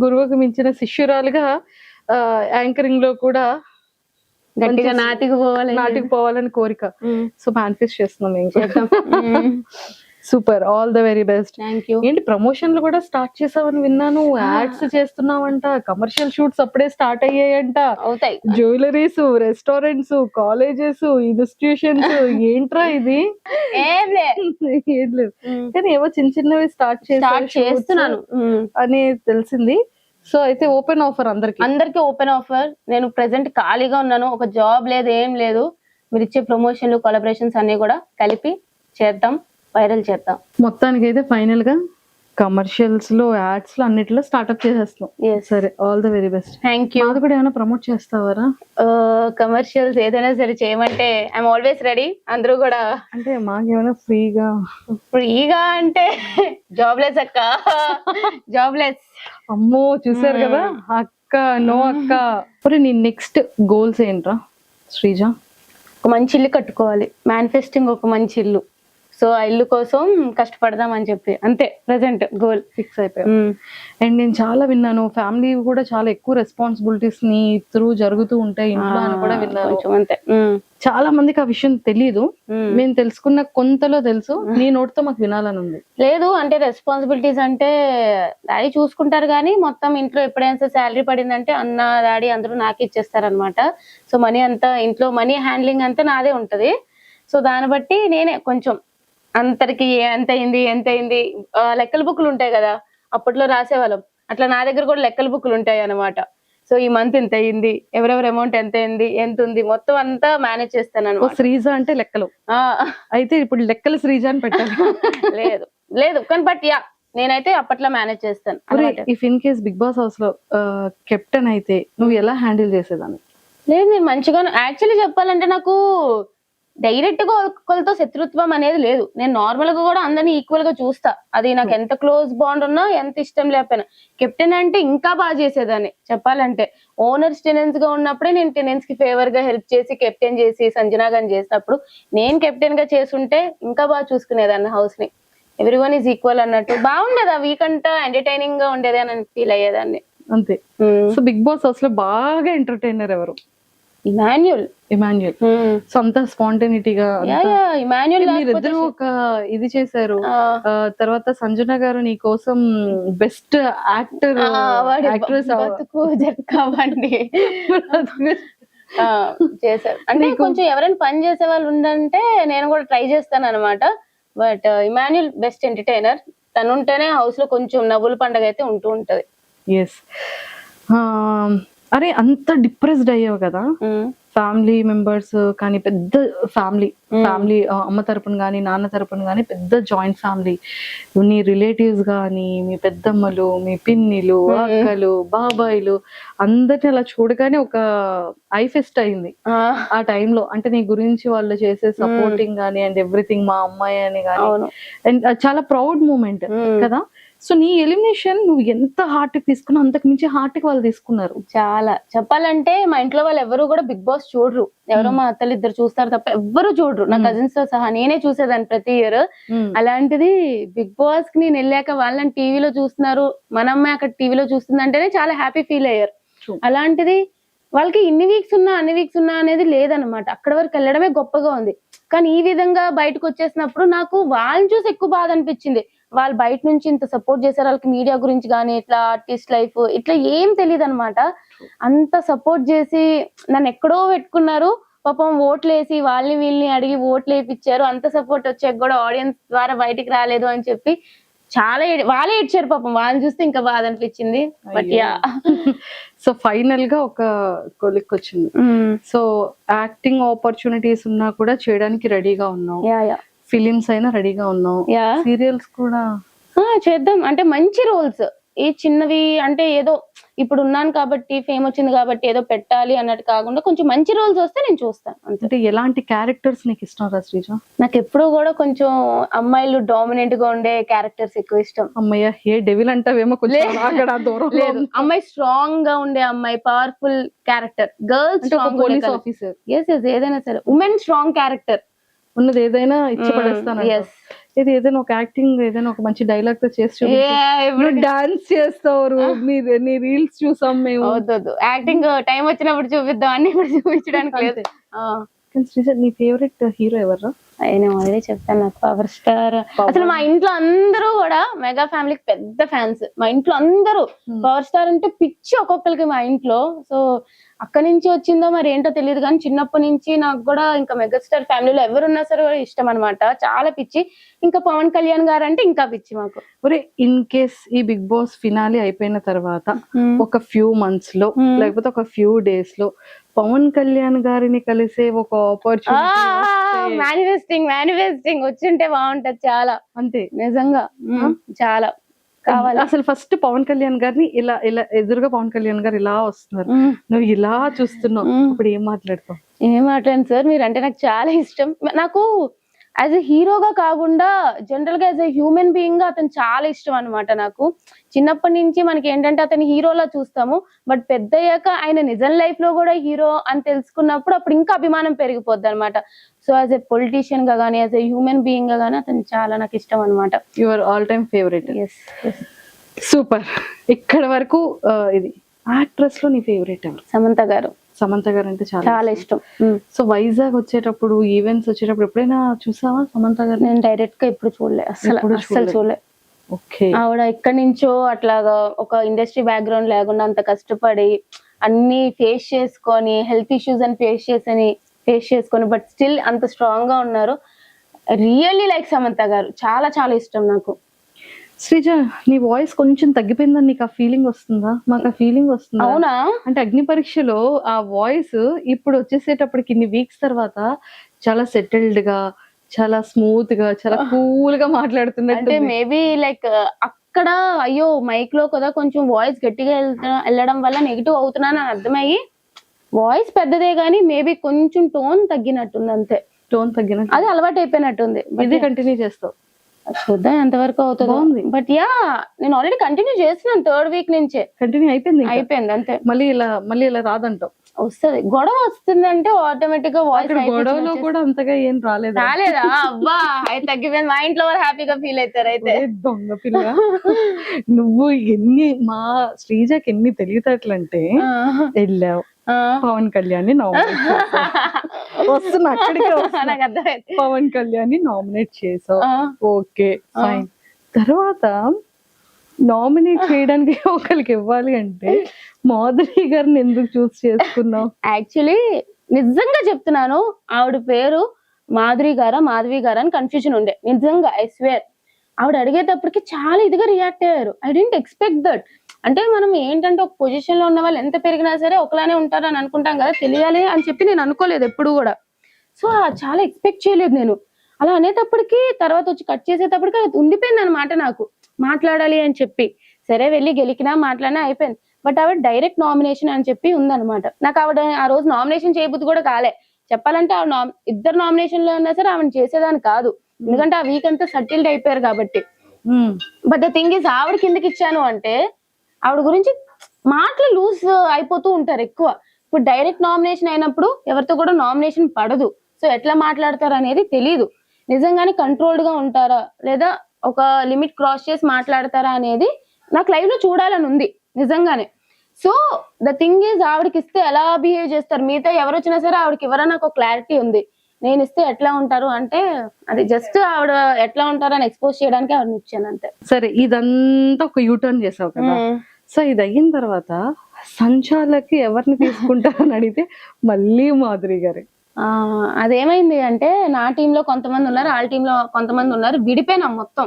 గురువుకు మించిన శిష్యురాలుగా యాంకరింగ్ లో కూడా గట్టిగా నాటికి పోవాలని కోరిక. సో మేనిఫెస్ట్ చేస్తున్నాం ఏం చేద్దాం. Super, all the very best. Thank you. ఏంటి ప్రమోషన్లు కూడా స్టార్ట్ చేసావని విన్నాను, యాడ్స్ చేస్తున్నావంట, కమర్షియల్ షూట్స్ అప్పుడే స్టార్ట్ అయ్యాయంట. అవుతాయి. జ్యువెలరీస్, రెస్టారెంట్స్, కాలేజెస్, ఇన్స్టిట్యూషన్స్, ఏంట్రా ఇది? ఏం లేదు కానీ ఏవో చిన్నవి స్టార్ట్ చేస్తున్నాను అని తెలిసింది. సో అయితే ఓపెన్ ఆఫర్ అందరికి ఓపెన్ ఆఫర్. నేను ప్రెసెంట్ ఖాళీగా ఉన్నాను, ఒక జాబ్ లేదు, ఏం లేదు. మీరు ఇచ్చే ప్రమోషన్లు, కొలాబరేషన్స్ అన్ని కూడా కలిపి చేద్దాం, వైరల్ చేద్దాం. మొత్తానికి అయితే ఫైనల్ గా కమర్షియల్స్ లో, యాడ్స్ లో, అన్నిటిలో స్టార్ట్అప్ చేసేస్తాం. సరే, all the very best. Thank you. అది కూడా ఏమైనా ప్రమోట్ చేస్తావారా? కమర్షియల్స్ ఏదైనా సరే చేయమంటే ఐఎమ్ ఆల్వేస్ రెడీ. అందరూ కూడా. అంటే మాకేమైనా ఫ్రీగా అంటే జాబ్లెస్ అక్క, జాబ్లెస్. అమ్మో చూసారు కదా అక్క, నో అక్క. మరి నీ నెక్స్ట్ గోల్స్ ఏంట్రా శ్రీజ? ఒక మంచి ఇల్లు కట్టుకోవాలి, మేనిఫెస్టింగ్ ఒక మంచి ఇల్లు. సో ఆ ఇల్లు కోసం కష్టపడదాం అని చెప్పి, అంతే ప్రెసెంట్ గోల్ ఫిక్స్ అయిపోయాం. అండ్ నేను చాలా విన్నాను, ఫ్యామిలీ కూడా చాలా ఎక్కువ రెస్పాన్సిబిలిటీస్ ని త్రూ జరుగుతూ ఉంటాయి ఇంట్లో అని కూడా విన్నాను. అంతే, చాలా మందికి ఆ విషయం తెలీదు. మేము తెలుసుకున్న కొంతలో తెలుసు, నీ నోటితో మాకు వినాలని ఉంది. లేదు అంటే రెస్పాన్సిబిలిటీస్ అంటే డాడీ చూసుకుంటారు కానీ మొత్తం ఇంట్లో ఎప్పుడైనా శాలరీ పడిందంటే అన్న, డాడీ అందరూ నాకే ఇచ్చేస్తారనమాట. సో మనీ అంతా ఇంట్లో, మనీ హ్యాండ్లింగ్ అంతా నాదే ఉంటది. సో దాన్ని బట్టి నేనే కొంచెం అందరికి ఎంత అయింది లెక్కల బుక్లు ఉంటాయి కదా, అప్పట్లో రాసేవాళ్ళం, అట్లా నా దగ్గర కూడా లెక్కల బుక్లు ఉంటాయి అనమాట. సో ఈ మంత్ ఇంత అయింది, ఎవరెవరు అమౌంట్ ఎంత అయింది, ఎంత ఉంది, మొత్తం అంతా మేనేజ్ చేస్తాను. శ్రీజ అంటే లెక్కలు. అయితే ఇప్పుడు లెక్కలు శ్రీజ అని పెట్టాలి. లేదు కానీ బట్ యా, నేనైతే అప్పట్లో మేనేజ్ చేస్తాను. If in case Bigg Boss house లో కెప్టెన్ అయితే నువ్వు ఎలా హ్యాండిల్ చేసేదాన్ని? లేదు, నేను మంచిగా యాక్చువల్లీ చెప్పాలంటే నాకు డైరెక్ట్ గా ఒకరితో శత్రుత్వం అనేది లేదు. నేను నార్మల్ గా కూడా అందరినీ ఈక్వల్ గా చూస్తా. అది నాకు ఎంత క్లోజ్ బాండ్ ఉన్నా, ఎంత ఇష్టం లేకపోయినా. కెప్టెన్ అంటే ఇంకా బాగా చేసేదాన్ని చెప్పాలంటే. ఓనర్స్ టెనెన్స్ గా ఉన్నప్పుడే నేను టెనెన్స్ కి ఫేవర్ గా హెల్ప్ చేసి, కెప్టెన్ చేసి, సంజనా గాని చేసినప్పుడు నేను కెప్టెన్ గా చేసుంటే ఇంకా బాగా చూసుకునేదాన్ని హౌస్ ని. ఎవ్రీవన్ ఈజ్ ఈక్వల్ అన్నట్టు బాగుండేది. ఆ వీక్ అంతా ఎంటర్టైనింగ్ గా ఉండేది అని ఫీల్ అయ్యేదాన్ని. అంతే. సో బిగ్ బాస్ అసలు బాగా ఎంటర్టైనర్ ఎవరు? ఇమాన్యుల్. సో అంత స్పాంటేనిటీగా ఇమాన్యుల్ మీరిద్దరు ఒక ఇది చేశారు. తర్వాత సంజన గారు నీ కోసం బెస్ట్ యాక్టర్ యాక్ట్రెస్ చేశారు. అంటే కొంచెం ఎవరైనా పని చేసే వాళ్ళు ఉండంటే నేను కూడా ట్రై చేస్తాను అనమాట. But Emmanuel best entertainer. తను ఉంటేనే హౌస్ లో కొంచెం నవ్వుల పండుగ అయితే ఉంటూ ఉంటది. ఎస్. అరే అంత డిప్రెస్డ్ అయ్యావు కదా, ఫ్యామిలీ మెంబర్స్ కానీ పెద్ద ఫ్యామిలీ అమ్మ తరపున కానీ నాన్న తరపున కానీ పెద్ద జాయింట్ ఫ్యామిలీ, నీ రిలేటివ్స్ కానీ మీ పెద్దమ్మలు, మీ పిన్నిలు, అక్కలు, బాబాయిలు అందరిని అలా చూడగానే ఒక ఐ ఫెస్ట్ అయింది ఆ టైంలో. అంటే నీ గురించి వాళ్ళు చేసే సపోర్టింగ్ కానీ అండ్ ఎవ్రీథింగ్, మా అమ్మాయి అని కానీ, అండ్ చాలా ప్రౌడ్ మూమెంట్ కదా. సో నీ ఎలిమినేషన్ నువ్వు ఎంత హార్ట్ కి తీసుకున్నా అంతకు మించి హార్ట్ కి వాళ్ళు తీసుకున్నారు. చాలా చెప్పాలంటే మా ఇంట్లో వాళ్ళు ఎవరు కూడా బిగ్ బాస్ చూడరు. ఎవరో మా అత్తలు ఇద్దరు చూస్తారు తప్ప ఎవ్వరు చూడరు, నా కజిన్స్ తో సహా. నేనే చూసేదాన్ని ప్రతి ఇయర్. అలాంటిది బిగ్ బాస్ కి నేను వెళ్ళాక వాళ్ళని టీవీలో చూస్తున్నారు, మన అమ్మాయి అక్కడ టీవీలో చూస్తుంది అంటేనే చాలా హ్యాపీ ఫీల్ అయ్యారు. అలాంటిది వాళ్ళకి ఇన్ని వీక్స్ ఉన్నా అన్ని వీక్స్ ఉన్నా అనేది లేదనమాట. అక్కడ వరకు వెళ్ళడమే గొప్పగా ఉంది. కానీ ఈ విధంగా బయటకు వచ్చేసినప్పుడు నాకు వాళ్ళని చూసి ఎక్కువ బాధ అనిపించింది. వాళ్ళు బయట నుంచి ఇంత సపోర్ట్ చేశారు, వాళ్ళకి మీడియా గురించి కానీ ఇట్లా ఆర్టిస్ట్ లైఫ్ ఇట్లా ఏం తెలియదు అనమాట. అంత సపోర్ట్ చేసి నన్ను ఎక్కడో పెట్టుకున్నారు. పాపం ఓట్లు వేసి వాళ్ళని వీళ్ళని అడిగి ఓట్లు వేయించారు. అంత సపోర్ట్ వచ్చాక కూడా ఆడియన్స్ ద్వారా బయటికి రాలేదు అని చెప్పి చాలా వాళ్ళే ఏడ్చారు పాపం. వాళ్ళని చూస్తే ఇంకా బాధ అనిపించింది. బట్ యా, సో ఫైనల్ గా ఒక కొలిక్ వచ్చింది. సో యాక్టింగ్ ఆపర్చునిటీస్ ఉన్నా కూడా చేయడానికి రెడీగా ఉన్నావు. ఫిలిమ్స్ అయినా రెడీగా ఉన్నావు. సీరియల్స్ కూడా చేద్దాం అంటే మంచి రోల్స్, ఏ చిన్నవి అంటే ఏదో ఇప్పుడు ఉన్నాను కాబట్టి ఫేమ్ వచ్చింది కాబట్టి ఏదో పెట్టాలి అన్నట్టు కాకుండా కొంచెం మంచి రోల్స్ వస్తే నేను చూస్తాను. అంటే ఎలాంటి క్యారెక్టర్స్ నీకు ఇష్టం రా శ్రీజ? నాకు ఎప్పుడు కూడా కొంచెం అమ్మాయిలు డామినెంట్ గా ఉండే క్యారెక్టర్స్ ఎక్కువ ఇష్టం. అమ్మాయి ఏ డెవిల్ అంటావేమో కొంచెం లేదు. అమ్మాయి స్ట్రాంగ్ గా ఉండే అమ్మాయి, powerful character, girls police officer, ఏదైనా సరే ఉమెన్ స్ట్రాంగ్ క్యారెక్టర్ ఉన్నది ఏదైనా ఇచ్చి పడేస్తాను. ఇది ఏదైనా ఒక యాక్టింగ్ ఏదైనా ఒక మంచి డైలాగ్ తో చేసి డాన్స్ చేస్తారు. నీ రీల్స్ చూసాం మేము. యాక్టింగ్ టైం వచ్చినప్పుడు చూపిద్దాం అన్ని చూపించడానికి లేదు. నీ ఫేవరెట్ హీరో ఎవరు? నేను ఆల్రెడీ చెప్పాను, నాకు పవర్ స్టార్. అసలు మా ఇంట్లో అందరూ కూడా మెగా ఫ్యామిలీకి పెద్ద ఫ్యాన్స్. మా ఇంట్లో అందరూ పవర్ స్టార్ అంటే పిచ్చి ఒక్కొక్కరికి మా ఇంట్లో. సో అక్కడి నుంచి వచ్చిందో మరి ఏంటో తెలియదు కానీ చిన్నప్పటి నుంచి నాకు కూడా ఇంకా మెగాస్టార్ ఫ్యామిలీలో ఎవరున్నా సరే ఇష్టం అనమాట, చాలా పిచ్చి. ఇంకా పవన్ కళ్యాణ్ గారు అంటే ఇంకా పిచ్చి మాకు. ఒరే, ఇన్ కేస్ ఈ బిగ్ బాస్ ఫినాలి అయిపోయిన తర్వాత ఒక ఫ్యూ మంత్స్ లో లేకపోతే ఒక ఫ్యూ డేస్ లో పవన్ కళ్యాణ్ గారిని కలిసే ఒక ఆపర్చునిటీ, మేనిఫెస్టింగ్ వచ్చింటే బాగుంటది చాలా. అంతే, నిజంగా చాలా కావాలి. అసలు ఫస్ట్ పవన్ కళ్యాణ్ గారిని ఇలా ఇలా ఎదురుగా పవన్ కళ్యాణ్ గారు ఇలా వస్తున్నారు, నువ్వు ఇలా చూస్తున్నావు, ఇప్పుడు ఏం మాట్లాడతావు? ఏం మాట్లాడండి సార్, మీరు అంటే నాకు చాలా ఇష్టం. నాకు యాజ్ ఎ హీరోగా కాకుండా జనరల్ గా యాజ్ ఎ హ్యూమన్ బీయింగ్ గా అతను చాలా ఇష్టం అనమాట. నాకు చిన్నప్పటి నుంచి మనకి ఏంటంటే అతని హీరోలా చూస్తాము, బట్ పెద్ద అయ్యాక ఆయన నిజం లైఫ్ లో కూడా హీరో అని తెలుసుకున్నప్పుడు అప్పుడు ఇంకా అభిమానం పెరిగిపోద్ది అనమాట. సో యాజ్ ఎ పొలిటీషియన్ గా గానీ యాజ్ ఎ హ్యూమన్ బీయింగ్ గా గానీ అతను చాలా నాకు ఇష్టం అనమాట. Your all time favourite. Yes, super. ఇక్కడ వరకు ఇది యాక్ట్రెస్ లో నీ ఫేవరెట్ ఎవరు? సమంత గారు. సమంత గారు అంటే చాలా ఇష్టం. సో వైజాగ్ వచ్చేటప్పుడు ఈవెంట్స్ వచ్చేటప్పుడు ఎప్పుడైనా చూసావా సమంత గారు? నేను డైరెక్ట్ గా ఎప్పుడు చూడలే, అసలు చూడలే. ఓకే. ఆవిడ ఎక్కడి నుంచో అట్లాగా ఒక ఇండస్ట్రీ బ్యాక్గ్రౌండ్ లేకుండా అంత కష్టపడి అన్ని ఫేస్ చేసుకొని, హెల్త్ ఇష్యూస్ అని ఫేస్ చేసుకొని బట్ స్టిల్ అంత స్ట్రాంగ్ గా ఉన్నారు. రియల్లీ లైక్ సమంత గారు, చాలా చాలా ఇష్టం నాకు. శ్రీజ, నీ వాయిస్ కొంచెం తగ్గిపోయిందని నీకు ఆ ఫీలింగ్ వస్తుందా? మాకు ఆ ఫీలింగ్ వస్తుంది. అవునా? అంటే అగ్ని పరీక్షలో ఆ వాయిస్ ఇప్పుడు వచ్చేసేటప్పటికి ఇన్ని వీక్స్ తర్వాత చాలా సెటిల్డ్ గా, చాలా స్మూత్ గా, చాలా కూల్ గా మాట్లాడుతున్నట్టు. అంటే మేబీ లైక్ అక్కడ అయ్యో మైక్ లో కదా కొంచెం వాయిస్ గట్టిగా వెళ్ళడం వల్ల నెగిటివ్ అవుతున్నాను అని అర్థమయ్యి వాయిస్ పెద్దదే గానీ మేబీ కొంచెం టోన్ తగ్గినట్టుంది అంతే. టోన్ తగ్గినట్టు అది అలవాటు అయిపోయినట్టుంది. ఇది కంటిన్యూ చేస్తావు. చూద్దాం ఎంతవరకు అవుతుందో. బాగుంది. బట్ యా నేను ఆల్రెడీ కంటిన్యూ చేస్తున్నాను 3rd వీక్ నుంచే. కంటిన్యూ అయిపోయింది ఇంకా. అయిపోయింది అంతే. మళ్ళీ ఇలా రాదంటావు. వస్తుంది గొడవ వస్తుందంటే ఆటోమేటిక్ గా వాయిస్ గొడవలో కూడా అంతగా ఏం రాలేదు. రాలేదా? అబ్బా అయితే తగ్గిపోయింది. మా ఇంట్లో వారు హ్యాపీగా ఫీల్ అవుతారు. అయితే దొంగ పిల్ల నువ్వు మా శ్రీజకి ఎన్ని తెలివితేటలంటే వెళ్ళావు పవన్ కళ్యాణ్ ని నామినేట్ వస్తున్నా అక్కడికే నాకు అర్థమైంది. పవన్ కళ్యాణ్ ని నామినేట్ చేసావు. Okay fine. తర్వాత నామినేట్ చేయడానికి ఒకరికి ఇవ్వాలి అంటే మాధురి గారిని ఎందుకు చూస్ చేసుకున్నావు? యాక్చువల్లీ నిజంగా చెప్తున్నాను, ఆవిడ పేరు మాధురి గారా అని కన్ఫ్యూజన్ ఉండే. నిజంగా ఐ స్వేర్ ఆవిడ అడిగేటప్పటికి చాలా ఇదిగా రియాక్ట్ అయ్యారు. I didn't expect that. అంటే మనం ఏంటంటే ఒక పొజిషన్ లో ఉన్న వాళ్ళు ఎంత పెరిగినా సరే ఒకలానే ఉంటారు అని అనుకుంటాం కదా, తెలియాలి అని చెప్పి నేను అనుకోలేదు ఎప్పుడు కూడా. సో చాలా ఎక్స్పెక్ట్ చేయలేదు నేను. అలా అనేటప్పటికి తర్వాత వచ్చి కట్ చేసేటప్పటికి అది ఉండిపోయింది అనమాట నాకు మాట్లాడాలి అని చెప్పి. సరే వెళ్ళి గెలికినా మాట్లాడినా అయిపోయింది. బట్ ఆవిడ డైరెక్ట్ నామినేషన్ అని చెప్పి ఉందన్నమాట. నాకు ఆవిడ ఆ రోజు నామినేషన్ చేయబుద్ధి కూడా కాలే చెప్పాలంటే. ఆవిడ ఇద్దరు నామినేషన్ లో ఉన్నా సరే ఆవిడ చేసేదాన్ని కాదు, ఎందుకంటే ఆ వీక్ అంతా సటిల్డ్ అయిపోయారు కాబట్టి. బట్ ద థింగ్ ఈస్ ఆవిడ కిందకి ఇచ్చాను అంటే ఆవిడ గురించి మాటలు లూజ్ అయిపోతూ ఉంటారు ఎక్కువ. ఇప్పుడు డైరెక్ట్ నామినేషన్ అయినప్పుడు ఎవరితో కూడా నామినేషన్ పడదు. సో ఎట్లా మాట్లాడతారు అనేది తెలీదు. నిజంగానే కంట్రోల్డ్ గా ఉంటారా లేదా ఒక లిమిట్ క్రాస్ చేసి మాట్లాడతారా అనేది నాకు లైవ్ లో చూడాలని ఉంది నిజంగానే. సో ద థింగ్ ఈజ్ ఆవిడకి ఇస్తే ఎలా బిహేవ్ చేస్తారు, మిగతా ఎవరు వచ్చినా సరే ఆవిడకి ఎవరైనా నాకు క్లారిటీ ఉంది. నేను ఇస్తే ఎట్లా ఉంటారు అంటే అది జస్ట్ ఆవిడ ఎట్లా ఉంటారు అని ఎక్స్పోజ్ చేయడానికి ఆవిడని ఇచ్చాను అంతే. సరే ఇదంతా ఒక యూటర్న్ చేసావు కదా. సో ఇది అయిన తర్వాత సంచాలకి ఎవరిని తీసుకుంటారని అడిగితే మళ్ళీ మాధురి గారే. అదేమైంది అంటే నా టీంలో కొంతమంది ఉన్నారు, వాళ్ళ టీంలో కొంతమంది ఉన్నారు, విడిపోయినాం మొత్తం.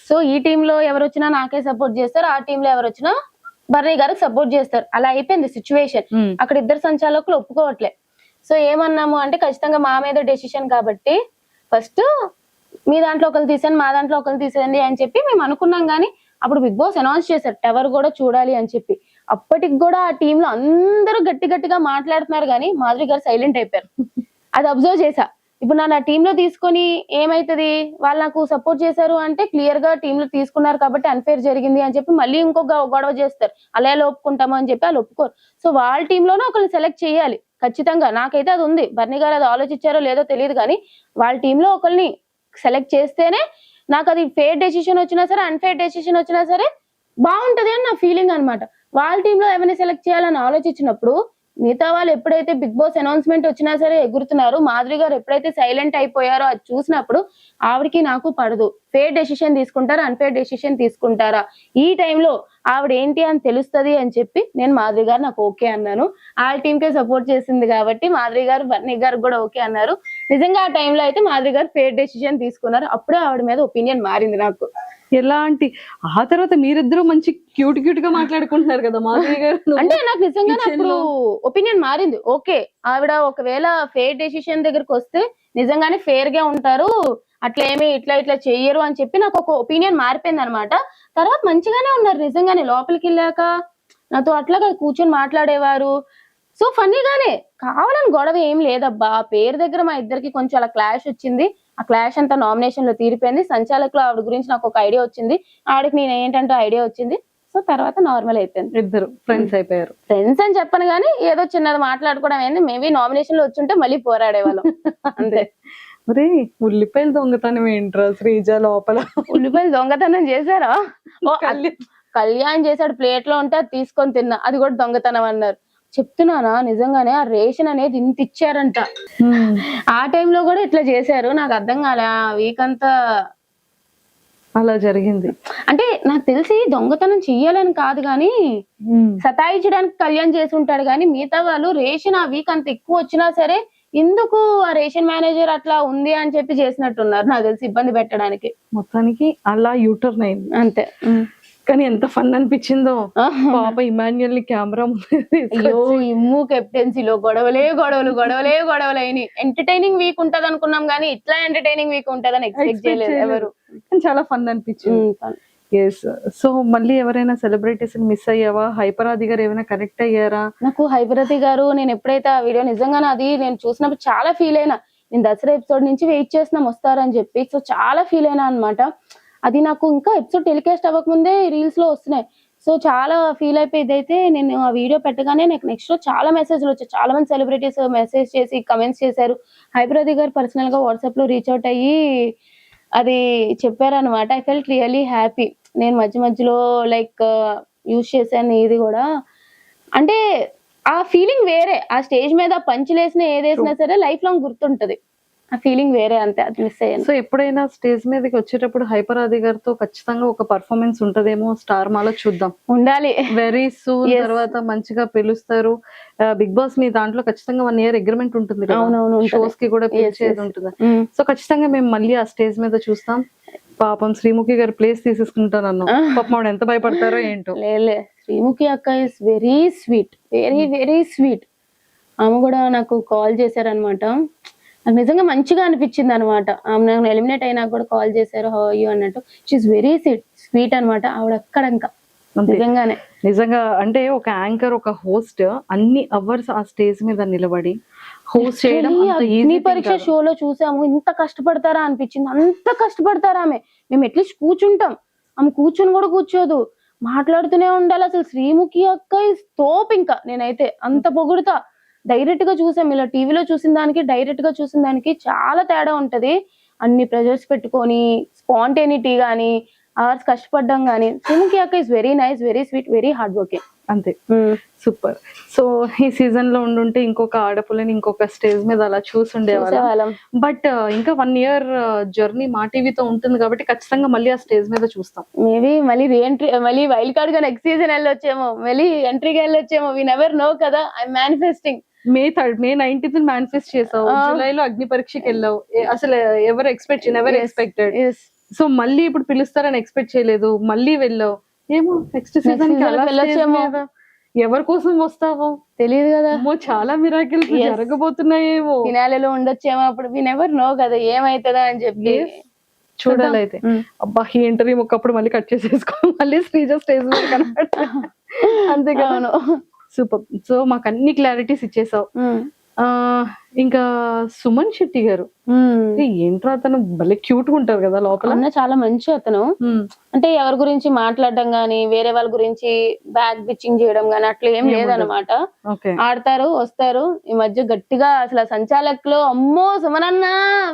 సో ఈ టీంలో ఎవరు వచ్చినా నాకే సపోర్ట్ చేస్తారు, ఆ టీంలో ఎవరు వచ్చినా బర్నీ గారికి సపోర్ట్ చేస్తారు. అలా అయిపోయింది సిచ్యువేషన్. అక్కడ ఇద్దరు సంచాలకులు ఒప్పుకోవట్లే. సో ఏమన్నాము అంటే ఖచ్చితంగా మా మీద డెసిషన్ కాబట్టి ఫస్ట్ మీ దాంట్లో ఒకరు తీసేయండి, మా దాంట్లో ఒకరు తీసేయండి అని చెప్పి మేము అనుకున్నాం. కానీ అప్పుడు బిగ్ బాస్ అనౌన్స్ చేశారు టవర్ కూడా చూడాలి అని చెప్పి. అప్పటికి కూడా ఆ టీంలో అందరూ గట్టిగా మాట్లాడుతున్నారు కానీ మాధురి గారు సైలెంట్ అయిపోయారు. అది అబ్జర్వ్ చేశా. ఇప్పుడు నా టీంలో తీసుకొని ఏమైతుంది, వాళ్ళు నాకు సపోర్ట్ చేశారు అంటే క్లియర్ గా టీంలో తీసుకున్నారు కాబట్టి అన్ఫేర్ జరిగింది అని చెప్పి మళ్ళీ ఇంకొక గొడవ చేస్తారు. అలా ఎలా ఒప్పుకుంటాము అని చెప్పి వాళ్ళు ఒప్పుకోరు. సో వాళ్ళ టీంలోనే ఒకరిని సెలెక్ట్ చేయాలి ఖచ్చితంగా. నాకైతే అది ఉంది. బర్నీ గారు అది ఆలోచించారో లేదో తెలియదు కానీ వాళ్ళ టీంలో ఒకరిని సెలెక్ట్ చేస్తేనే నాకు అది ఫేర్ డెసిషన్ వచ్చినా సరే అన్ఫేర్ డెసిషన్ వచ్చినా సరే బాగుంటది అని నా ఫీలింగ్ అనమాట. వాళ్ళ టీంలో ఎవరిని సెలెక్ట్ చేయాలని ఆలోచించినప్పుడు మిగతా వాళ్ళు ఎప్పుడైతే బిగ్ బాస్ అనౌన్స్మెంట్ వచ్చినా సరే ఎగురుతున్నారు, మాధురి గారు ఎప్పుడైతే సైలెంట్ అయిపోయారో అది చూసినప్పుడు ఆవిడకి నాకు పడదు. ఫేర్ డెసిషన్ తీసుకుంటారా అన్ఫేర్ డెసిషన్ తీసుకుంటారా, ఈ టైంలో ఆవిడ ఏంటి అని తెలుస్తుంది అని చెప్పి నేను మాధురి గారు నాకు ఓకే అన్నాను. వాళ్ళ టీంకే సపోర్ట్ చేసింది కాబట్టి మాధురి గారు బర్నీ గారు కూడా ఓకే అన్నారు. నిజంగా ఆ టైంలో అయితే మాధురి గారు ఫేర్ డెసిషన్ తీసుకున్నారు. అప్పుడే ఆవిడ మీద ఒపీనియన్ మారింది నాకు. ఎలాంటి ఆ తర్వాత మీరిద్దరూ మంచి క్యూట్ గా మాట్లాడుకుంటున్నారు కదా మాధురి గారు. అంటే నాకు నిజంగానే అప్పుడు ఒపీనియన్ మారింది. ఓకే ఆవిడ ఒకవేళ ఫేర్ డెసిషన్ దగ్గరకు వస్తే నిజంగానే ఫేర్ గా ఉంటారు, అట్లా ఏమి ఇట్లా చెయ్యరు అని చెప్పి నాకు ఒక ఒపీనియన్ మారిపోయింది అనమాట. తర్వాత మంచిగానే ఉన్నారు నిజంగానే. లోపలికి వెళ్ళాక నాతో అట్లాగా కూర్చొని మాట్లాడేవారు. సో ఫన్నీగానే, కావాలని గొడవ ఏం లేదబ్బా. ఆ పేరు దగ్గర మా ఇద్దరికి కొంచెం అలా క్లాష్ వచ్చింది. ఆ క్లాష్ అంతా నామినేషన్ లో తీరిపోయింది. సంచాలకులు ఆవిడ గురించి నాకు ఒక ఐడియా వచ్చింది, ఆవిడకి నేను ఏంటంటే ఐడియా వచ్చింది. సో తర్వాత నార్మల్ అయిపోయింది. ఇద్దరు ఫ్రెండ్స్ అయిపోయారు. ఫ్రెండ్స్ అని చెప్పను కానీ ఏదో చిన్నది మాట్లాడుకోవడం ఏంది. మేబీ నామినేషన్ లో వచ్చుంటే మళ్ళీ పోరాడేవాళ్ళం అంతే. మరి ఉల్లిపాయలు దొంగతనం ఏంట్రా శ్రీజ లోపల? ఉల్లిపాయలు దొంగతనం చేశారా? కళ్యాణ్ చేశాడు, ప్లేట్ లో ఉంటే అది తీసుకొని తిన్నా, అది కూడా దొంగతనం అన్నారు. చెప్తున్నానా నిజంగానే ఆ రేషన్ అనేది ఇంత ఇచ్చారంట. ఆ టైంలో కూడా ఇట్లా చేశారు. నాకు అర్థం కాలే. ఆ వీక్ అంతా అలా జరిగింది. అంటే నాకు తెలిసి దొంగతనం చెయ్యాలని కాదు కానీ సతాయించడానికి కళ్యాణ్ చేసి ఉంటాడు. కానీ మిగతా వాళ్ళు రేషన్ ఆ వీక్ అంత ఎక్కువ వచ్చినా సరే ఎందుకు ఆ రేషన్ మేనేజర్ అట్లా ఉంది అని చెప్పి చేసినట్టున్నారు నాకు తెలిసి, ఇబ్బంది పెట్టడానికి. మొత్తానికి అలా యూటర్న్ అయింది అంతే. కానీ ఎంత ఫన్ అనిపించిందో పాప ఇమాన్యుయల్ ని కెమెరా ఇమ్ము కెప్టెన్సీలో గొడవలు అయినాయి. ఎంటర్టైనింగ్ వీక్ ఉంటది అనుకున్నాం కానీ ఇట్లా ఎంటర్టైనింగ్ వీక్ ఉంటదని ఎక్స్పెక్ట్ చేయలేదు ఎవరు. చాలా ఫన్ అనిపించింది. ఎస్. సో మళ్ళీ ఎవరైనా సెలబ్రిటీస్ మిస్ అయ్యావా? హైపరాది గారు ఏమైనా కనెక్ట్ అయ్యారా? నాకు హైపరాది గారు నేను ఎప్పుడైతే ఆ వీడియో నిజంగానే అది నేను చూసినప్పుడు చాలా ఫీల్ అయినా. నేను దసరా ఎపిసోడ్ నుంచి వెయిట్ చేస్తున్నాం వస్తారని చెప్పి. సో చాలా ఫీల్ అయినా అనమాట. అది నాకు ఇంకా ఎపిసోడ్ టెలికాస్ట్ అవ్వకముందే రీల్స్ లో వస్తున్నాయి. సో చాలా ఫీల్ అయిపోయి ఇదైతే నేను ఆ వీడియో పెట్టగానే నాకు నెక్స్ట్ రోజు చాలా మెసేజ్లు వచ్చాయి. చాలా మంది సెలబ్రిటీస్ మెసేజ్ చేసి కమెంట్స్ చేశారు. హైప్రది గారు పర్సనల్ గా వాట్సాప్ లో రీచ్ అవుట్ అయ్యి అది చెప్పారనమాట. I felt really happy. నేను మధ్యలో లైక్ యూజ్ చేశాను ఇది కూడా. అంటే ఆ ఫీలింగ్ వేరే. ఆ స్టేజ్ మీద పంచులేసిన ఏదేసినా సరే లైఫ్ లాంగ్ గుర్తుంటది. ఆ ఫీలింగ్ వేరే, అంతే. అది మిస్ అయ్యాను. సో ఎప్పుడైనా స్టేజ్ మీదకి వచ్చేటప్పుడు హైపరాది గారితో ఖచ్చితంగా ఒక పర్ఫార్మెన్స్ ఉంటదేమో స్టార్ మాలో చూద్దాం. ఉండాలి వెరీ సూన్. తర్వాత మంచిగా పిలుస్తారు. బిగ్ బాస్ మీ దాంట్లో ఖచ్చితంగా 1 year అగ్రిమెంట్ ఉంటుంది కదా, షోస్ కి కూడా పిలిచేది ఉంటుంది. సో ఖచ్చితంగా మేము మళ్ళీ ఆ స్టేజ్ మీద చూస్తాం. పాపం శ్రీముఖి గారు ప్లేస్ తీసేసుకుంటారన్నా, పాపం ఆవిడ ఎంత భయపడతారో ఏంటో. లేలే, శ్రీముఖి అక్క is very sweet, very very sweet. ఆమె కూడా నాకు కాల్ చేశారనమాట. నాకు నిజంగా మంచిగా అనిపించింది అనమాట. ఆమె నాకు ఎలిమినేట్ అయినా కూడా కాల్ చేశారు, హౌ ఆర్ యు అన్నట్టు. షీఈస్ వెరీ స్వీట్ అనమాట ఆవిడ. అక్కడ ఇంకా నిజంగా అంటే ఒక యాంకర్, ఒక హోస్ట్ అన్ని అవర్స్ ఆ స్టేజ్ మీద నిలబడి హోస్ట్ చేయడం అగ్ని పరీక్ష షోలో చూసాము. ఇంత కష్టపడతారా అనిపించింది. అంత కష్టపడతారా ఆమె. మేము అట్లీస్ట్ కూర్చుంటాం, ఆమె కూర్చుని కూడా కూర్చోదు, మాట్లాడుతూనే ఉండాలి. అసలు శ్రీముఖి అక్క ఇస్ తోపు. ఇంకా నేనైతే అంత పొగుడుతా. డైరెక్ట్ గా చూసాం, ఇలా టీవీలో చూసిన దానికి డైరెక్ట్ గా చూసిన దానికి చాలా తేడా ఉంటది. అన్ని ప్రెజర్స్ పెట్టుకొని స్పాంటేనిటీ గానీ అవర్స్ కష్టపడ్డం గానీ. శ్రీముఖి అక్క is very nice, very sweet, very hard working. అంతే, సూపర్. సో ఈ సీజన్ లో ఉండుంటే ఇంకొక ఆడపుల్లని ఇంకొక స్టేజ్ మీద అలా చూసుండేవాళ్ళం. బట్ ఇంకా 1 year జర్నీ మా టీవీతో ఉంటుంది కాబట్టి ఖచ్చితంగా మళ్ళీ ఆ స్టేజ్ మీద చూస్తాం. మేబీ మళ్ళీ రీఎంట్రీ, మళ్ళీ వైల్డ్ కార్డ్ గా నెక్స్ట్ సీజన్ వెళ్ళొచ్చేమో, మళ్ళీ ఎంట్రీగా వెళ్ళొచ్చేమో. వి నెవర్ నో కదా. I manifesting. May 19th manifest చేసావు, జూలైలో అగ్ని పరీక్షకి వెళ్ళావు. అసలు ఎవరు ఎక్స్పెక్టెడ్. సో మళ్ళీ ఇప్పుడు పిలుస్తారని ఎక్స్పెక్ట్ చేయలేదు, మళ్ళీ వెళ్ళావు. ఏమో నెక్స్ట్ సీజన్ వెళ్ళొచ్చేమో. ఎవరి కోసం వస్తావో తెలియదు కదా. చాలా మిరాకిల్స్ జరగబోతున్నాయేమో. ఫినాలేలో ఉండొచ్చేమో. అప్పుడు వి నెవర్ నో కదా ఏమైతుందా అని చెప్పి చూడాలి. అయితే అబ్బా ఈ ఇంటర్వ్యూ ఒకప్పుడు మళ్ళీ కట్ చేసేసుకో, మళ్ళీ శ్రీజ స్టేజ్ మీద కనబడ. అంతేగాను. సూపర్. సో మాకు అన్ని క్లారిటీస్ ఇచ్చేసావు. ఇంకా సుమన్ శెట్టి గారు ఏంట్రా, అతను భలే క్యూట్ గా ఉంటారు కదా లోపల. చాలా మంచి అతను. అంటే ఎవరి గురించి మాట్లాడడం గానీ, వేరే వాళ్ళ గురించి బ్యాక్ బిచ్చింగ్ చేయడం గానీ అట్లా ఏం లేదనమాట. ఆడతారు, వస్తారు. ఈ మధ్య గట్టిగా అసలు సంచాలకులో అమ్మో సుమనన్న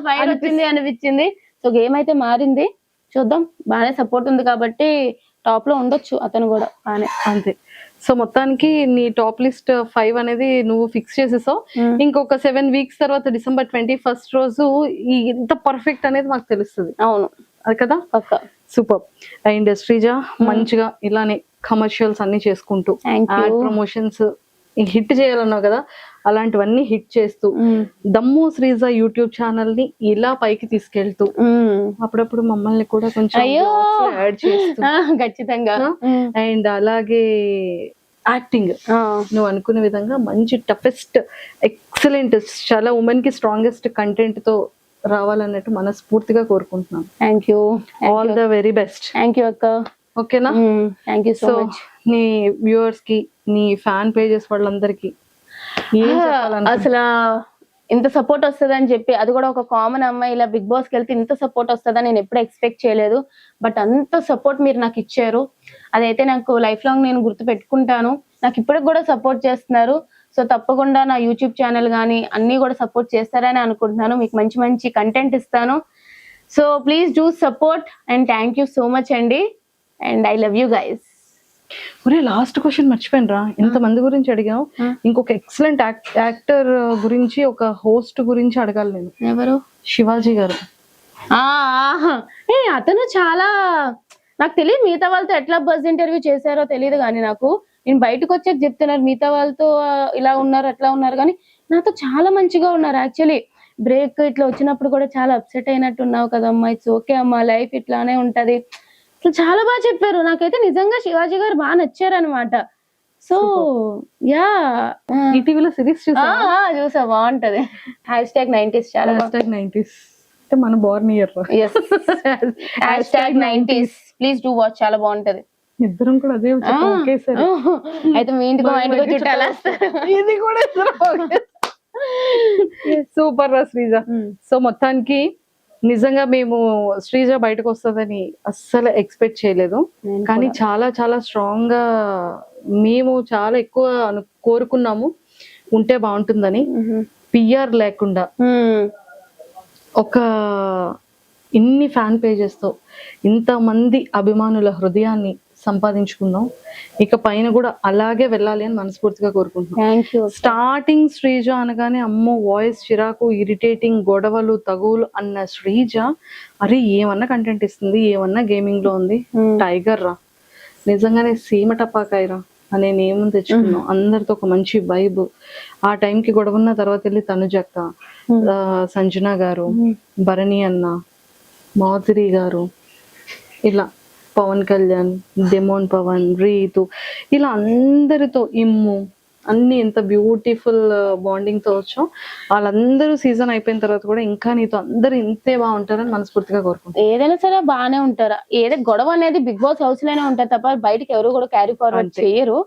ఫైర్ వచ్చింది అనిపించింది. సో గేమ్ అయితే మారింది, చూద్దాం. బాగానే సపోర్ట్ ఉంది కాబట్టి టాప్ లో ఉండొచ్చు అతను కూడా బానే. అంతే. సో మొత్తానికి నీ టాప్ లిస్ట్ 5 అనేది నువ్వు ఫిక్స్ చేసేసావు. ఇంకొక 7 weeks తర్వాత December 21st రోజు ఇంత పర్ఫెక్ట్ అనేది మాకు తెలుస్తుంది. అవును, అది కదా. సూపర్. అండ్ శ్రీజ మంచిగా ఇలానే కమర్షియల్స్ అన్ని చేసుకుంటూ యాడ్ ప్రమోషన్స్ హిట్ చేయాలన్నావు కదా, అలాంటివన్నీ హిట్ చేస్తూ దమ్ము శ్రీజ యూట్యూబ్ ఛానల్ ని ఇలా పైకి తీసుకెళ్తూ అప్పుడప్పుడు మమ్మల్ని కూడా కొంచెం యాడ్ చేస్తూ ఖచ్చితంగా. అండ్ అలాగే యాక్టింగ్ నువ్వు అనుకునే విధంగా మంచి టఫెస్ట్ ఎక్సలెంట్ చాలా ఉమెన్ కి స్ట్రాంగెస్ట్ కంటెంట్ తో రావాలన్నట్టు మనస్ఫూర్తిగా కోరుకుంటున్నాను. Thank you. All the very best. Thank you అక్క. ఓకేనా. Thank you so much. నీ వ్యూవర్స్ కి, నీ ఫ్యాన్ పేజెస్ వాళ్ళందరికి అసలు ఇంత సపోర్ట్ వస్తుంది అని చెప్పి, అది కూడా ఒక కామన్ అమ్మాయి ఇలా బిగ్ బాస్ కి వెళ్తే ఇంత సపోర్ట్ వస్తుందని నేను ఎప్పుడు ఎక్స్పెక్ట్ చేయలేదు. బట్ అంత సపోర్ట్ మీరు నాకు ఇచ్చారు, అదైతే నాకు లైఫ్ లాంగ్ నేను గుర్తు పెట్టుకుంటాను. నాకు ఇప్పటికి కూడా సపోర్ట్ చేస్తున్నారు. సో తప్పకుండా నా యూట్యూబ్ ఛానల్ కానీ అన్ని కూడా సపోర్ట్ చేస్తారని అనుకుంటున్నాను. మీకు మంచి మంచి కంటెంట్ ఇస్తాను. So please do support and thank you so much అండి. And I love you guys. ఒరే లాస్ట్ క్వశ్చన్ మర్చిపోయిన రా, ఇంతమంది గురించి అడిగావు, ఇంకొక ఎక్సలెంట్ యాక్టర్ గురించి, ఒక హోస్ట్ గురించి అడగాలి నేను. ఎవరు? శివాజీ గారు. అతను చాలా, నాకు తెలియదు మిగతా వాళ్ళతో ఎట్లా బజ్ ఇంటర్వ్యూ చేశారో తెలియదు కానీ నాకు, నేను బయటకు వచ్చాక చెప్తున్నారు మిగతా వాళ్ళతో ఇలా ఉన్నారు అట్లా ఉన్నారు, కానీ నాతో చాలా మంచిగా ఉన్నారు. యాక్చువల్లీ బ్రేక్ ఇట్లా వచ్చినప్పుడు కూడా చాలా అప్సెట్ అయినట్టు ఉన్నావు కదమ్మా, ఇట్స్ ఓకే అమ్మా, లైఫ్ ఇట్లానే ఉంటది, అసలు చాలా బాగా చెప్పారు. నాకైతే నిజంగా శివాజీ గారు బాగా నచ్చారనమాట. సో యా, ఈటీవీలో సిరీస్ చూసా, బాగుంటది. #90s చాలా. #90s అంటే మన Born year. #90s please do watch, చాలా బాగుంటది. ఇద్దరం కూడా అదే అయితే మీ ఇంటికి చుట్టాలు ఇది కూడా సూపర్ రా శ్రీజ. సో మొత్తానికి నిజంగా మేము శ్రీజ బయటకు వస్తుందని అస్సలు ఎక్స్పెక్ట్ చేయలేదు, కానీ చాలా చాలా స్ట్రాంగ్ గా మేము చాలా ఎక్కువ కోరుకున్నాము ఉంటే బాగుంటుందని. పిఆర్ లేకుండా ఒక ఇన్ని ఫ్యాన్ పేజెస్ తో ఇంతమంది అభిమానుల హృదయాన్ని సంపాదించుకుందాం. ఇక పైన కూడా అలాగే వెళ్ళాలి అని మనస్ఫూర్తిగా కోరుకుంటున్నాం. స్టార్టింగ్ శ్రీజ అనగానే అమ్మో వాయిస్ చిరాకు, ఇరిటేటింగ్, గొడవలు, తగువులు అన్న శ్రీజ అరే ఏమన్నా కంటెంట్ ఇస్తుంది, ఏమన్నా గేమింగ్ లో ఉంది, టైగర్ రా, నిజంగానే సీమ టపాకాయరా అనే నేమ్ తెచ్చుకున్నాం. అందరితో ఒక మంచి వైబ్. ఆ టైంకి గొడవ ఉన్న తర్వాత వెళ్ళి తనుజక్క, సంజన గారు, భరణి అన్న, మాధురి గారు, ఇలా పవన్ కళ్యాణ్, డెమోన్ పవన్, రీతు, ఇలా అందరితో ఇమ్ము అన్ని ఎంత బ్యూటిఫుల్ బాండింగ్ తో వచ్చాం. వాళ్ళందరూ సీజన్ అయిపోయిన తర్వాత కూడా ఇంకా నీతో అందరూ ఇంతే బాగుంటారని మనస్ఫూర్తిగా కోరుకుంటాం. ఏదైనా సరే బాగానే ఉంటారా, ఏదో గొడవ అనేది బిగ్ బాస్ హౌస్ లోనే ఉంటారు తప్ప బయటకి ఎవరు కూడా క్యారీ ఫార్వర్డ్ చేయరు.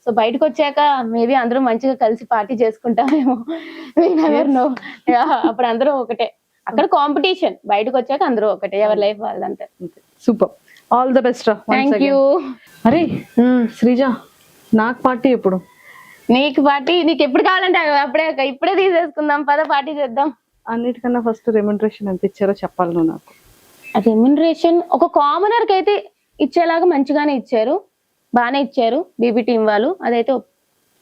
సో బయటకు వచ్చాక మేబీ అందరూ మంచిగా కలిసి పార్టీ చేసుకుంటామేమో, అప్పుడు అందరూ ఒకటే. అక్కడ కాంపిటీషన్, బయటకు వచ్చాక అందరూ ఒకటే, ఎవరి లైఫ్ వాళ్ళంతా. సూపర్, ఆల్ ద బెస్ట్ రా. Thank you. అరే శ్రీజ, నాకు పార్టీ ఎప్పుడు? నీకు పార్టీ నీకు ఎప్పుడు కావాలంటే ఇప్పుడే తీసేసుకుందాం, పద పార్టీ చేద్దాం. అన్నిటికన్నా ఫస్ట్ రెమ్యునరేషన్ ఎంత ఇచ్చారో చెప్పాలి నువ్వు నాకు. రెమ్యునరేషన్ ఒక కామనర్ కి అయితే ఇచ్చేలాగా మంచిగానే ఇచ్చారు, బాగానే ఇచ్చారు బీబీ టీం వాళ్ళు, అదైతే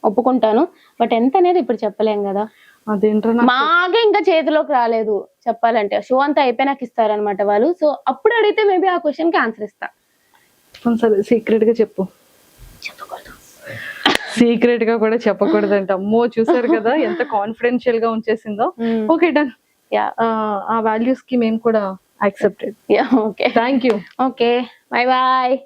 ఒప్పుకుంటాను. బట్ ఎంత అనేది ఇప్పుడు చెప్పలేం కదా, అదేంటో మాకే ఇంకా చేతిలోకి రాలేదు చెప్పాలంటే. షో అంతా అయిపోయినాక ఇస్తారనమాట వాళ్ళు. సో అప్పుడు అడిగితే మేబీ ఆ క్వశ్చన్ కి ఆన్సర్ ఇస్తా. సరే సీక్రెట్ గా చెప్పు. చెప్పకూడదు, సీక్రెట్ గా కూడా చెప్పకూడదు అంట. అమ్మో చూసారు కదా ఎంత కాన్ఫిడెన్షియల్ గా ఉంచేసిందో. ఓకే డన్, ఆ వాల్యూస్ కి మేము కూడా accepted. Okay, thank you. Okay, bye bye.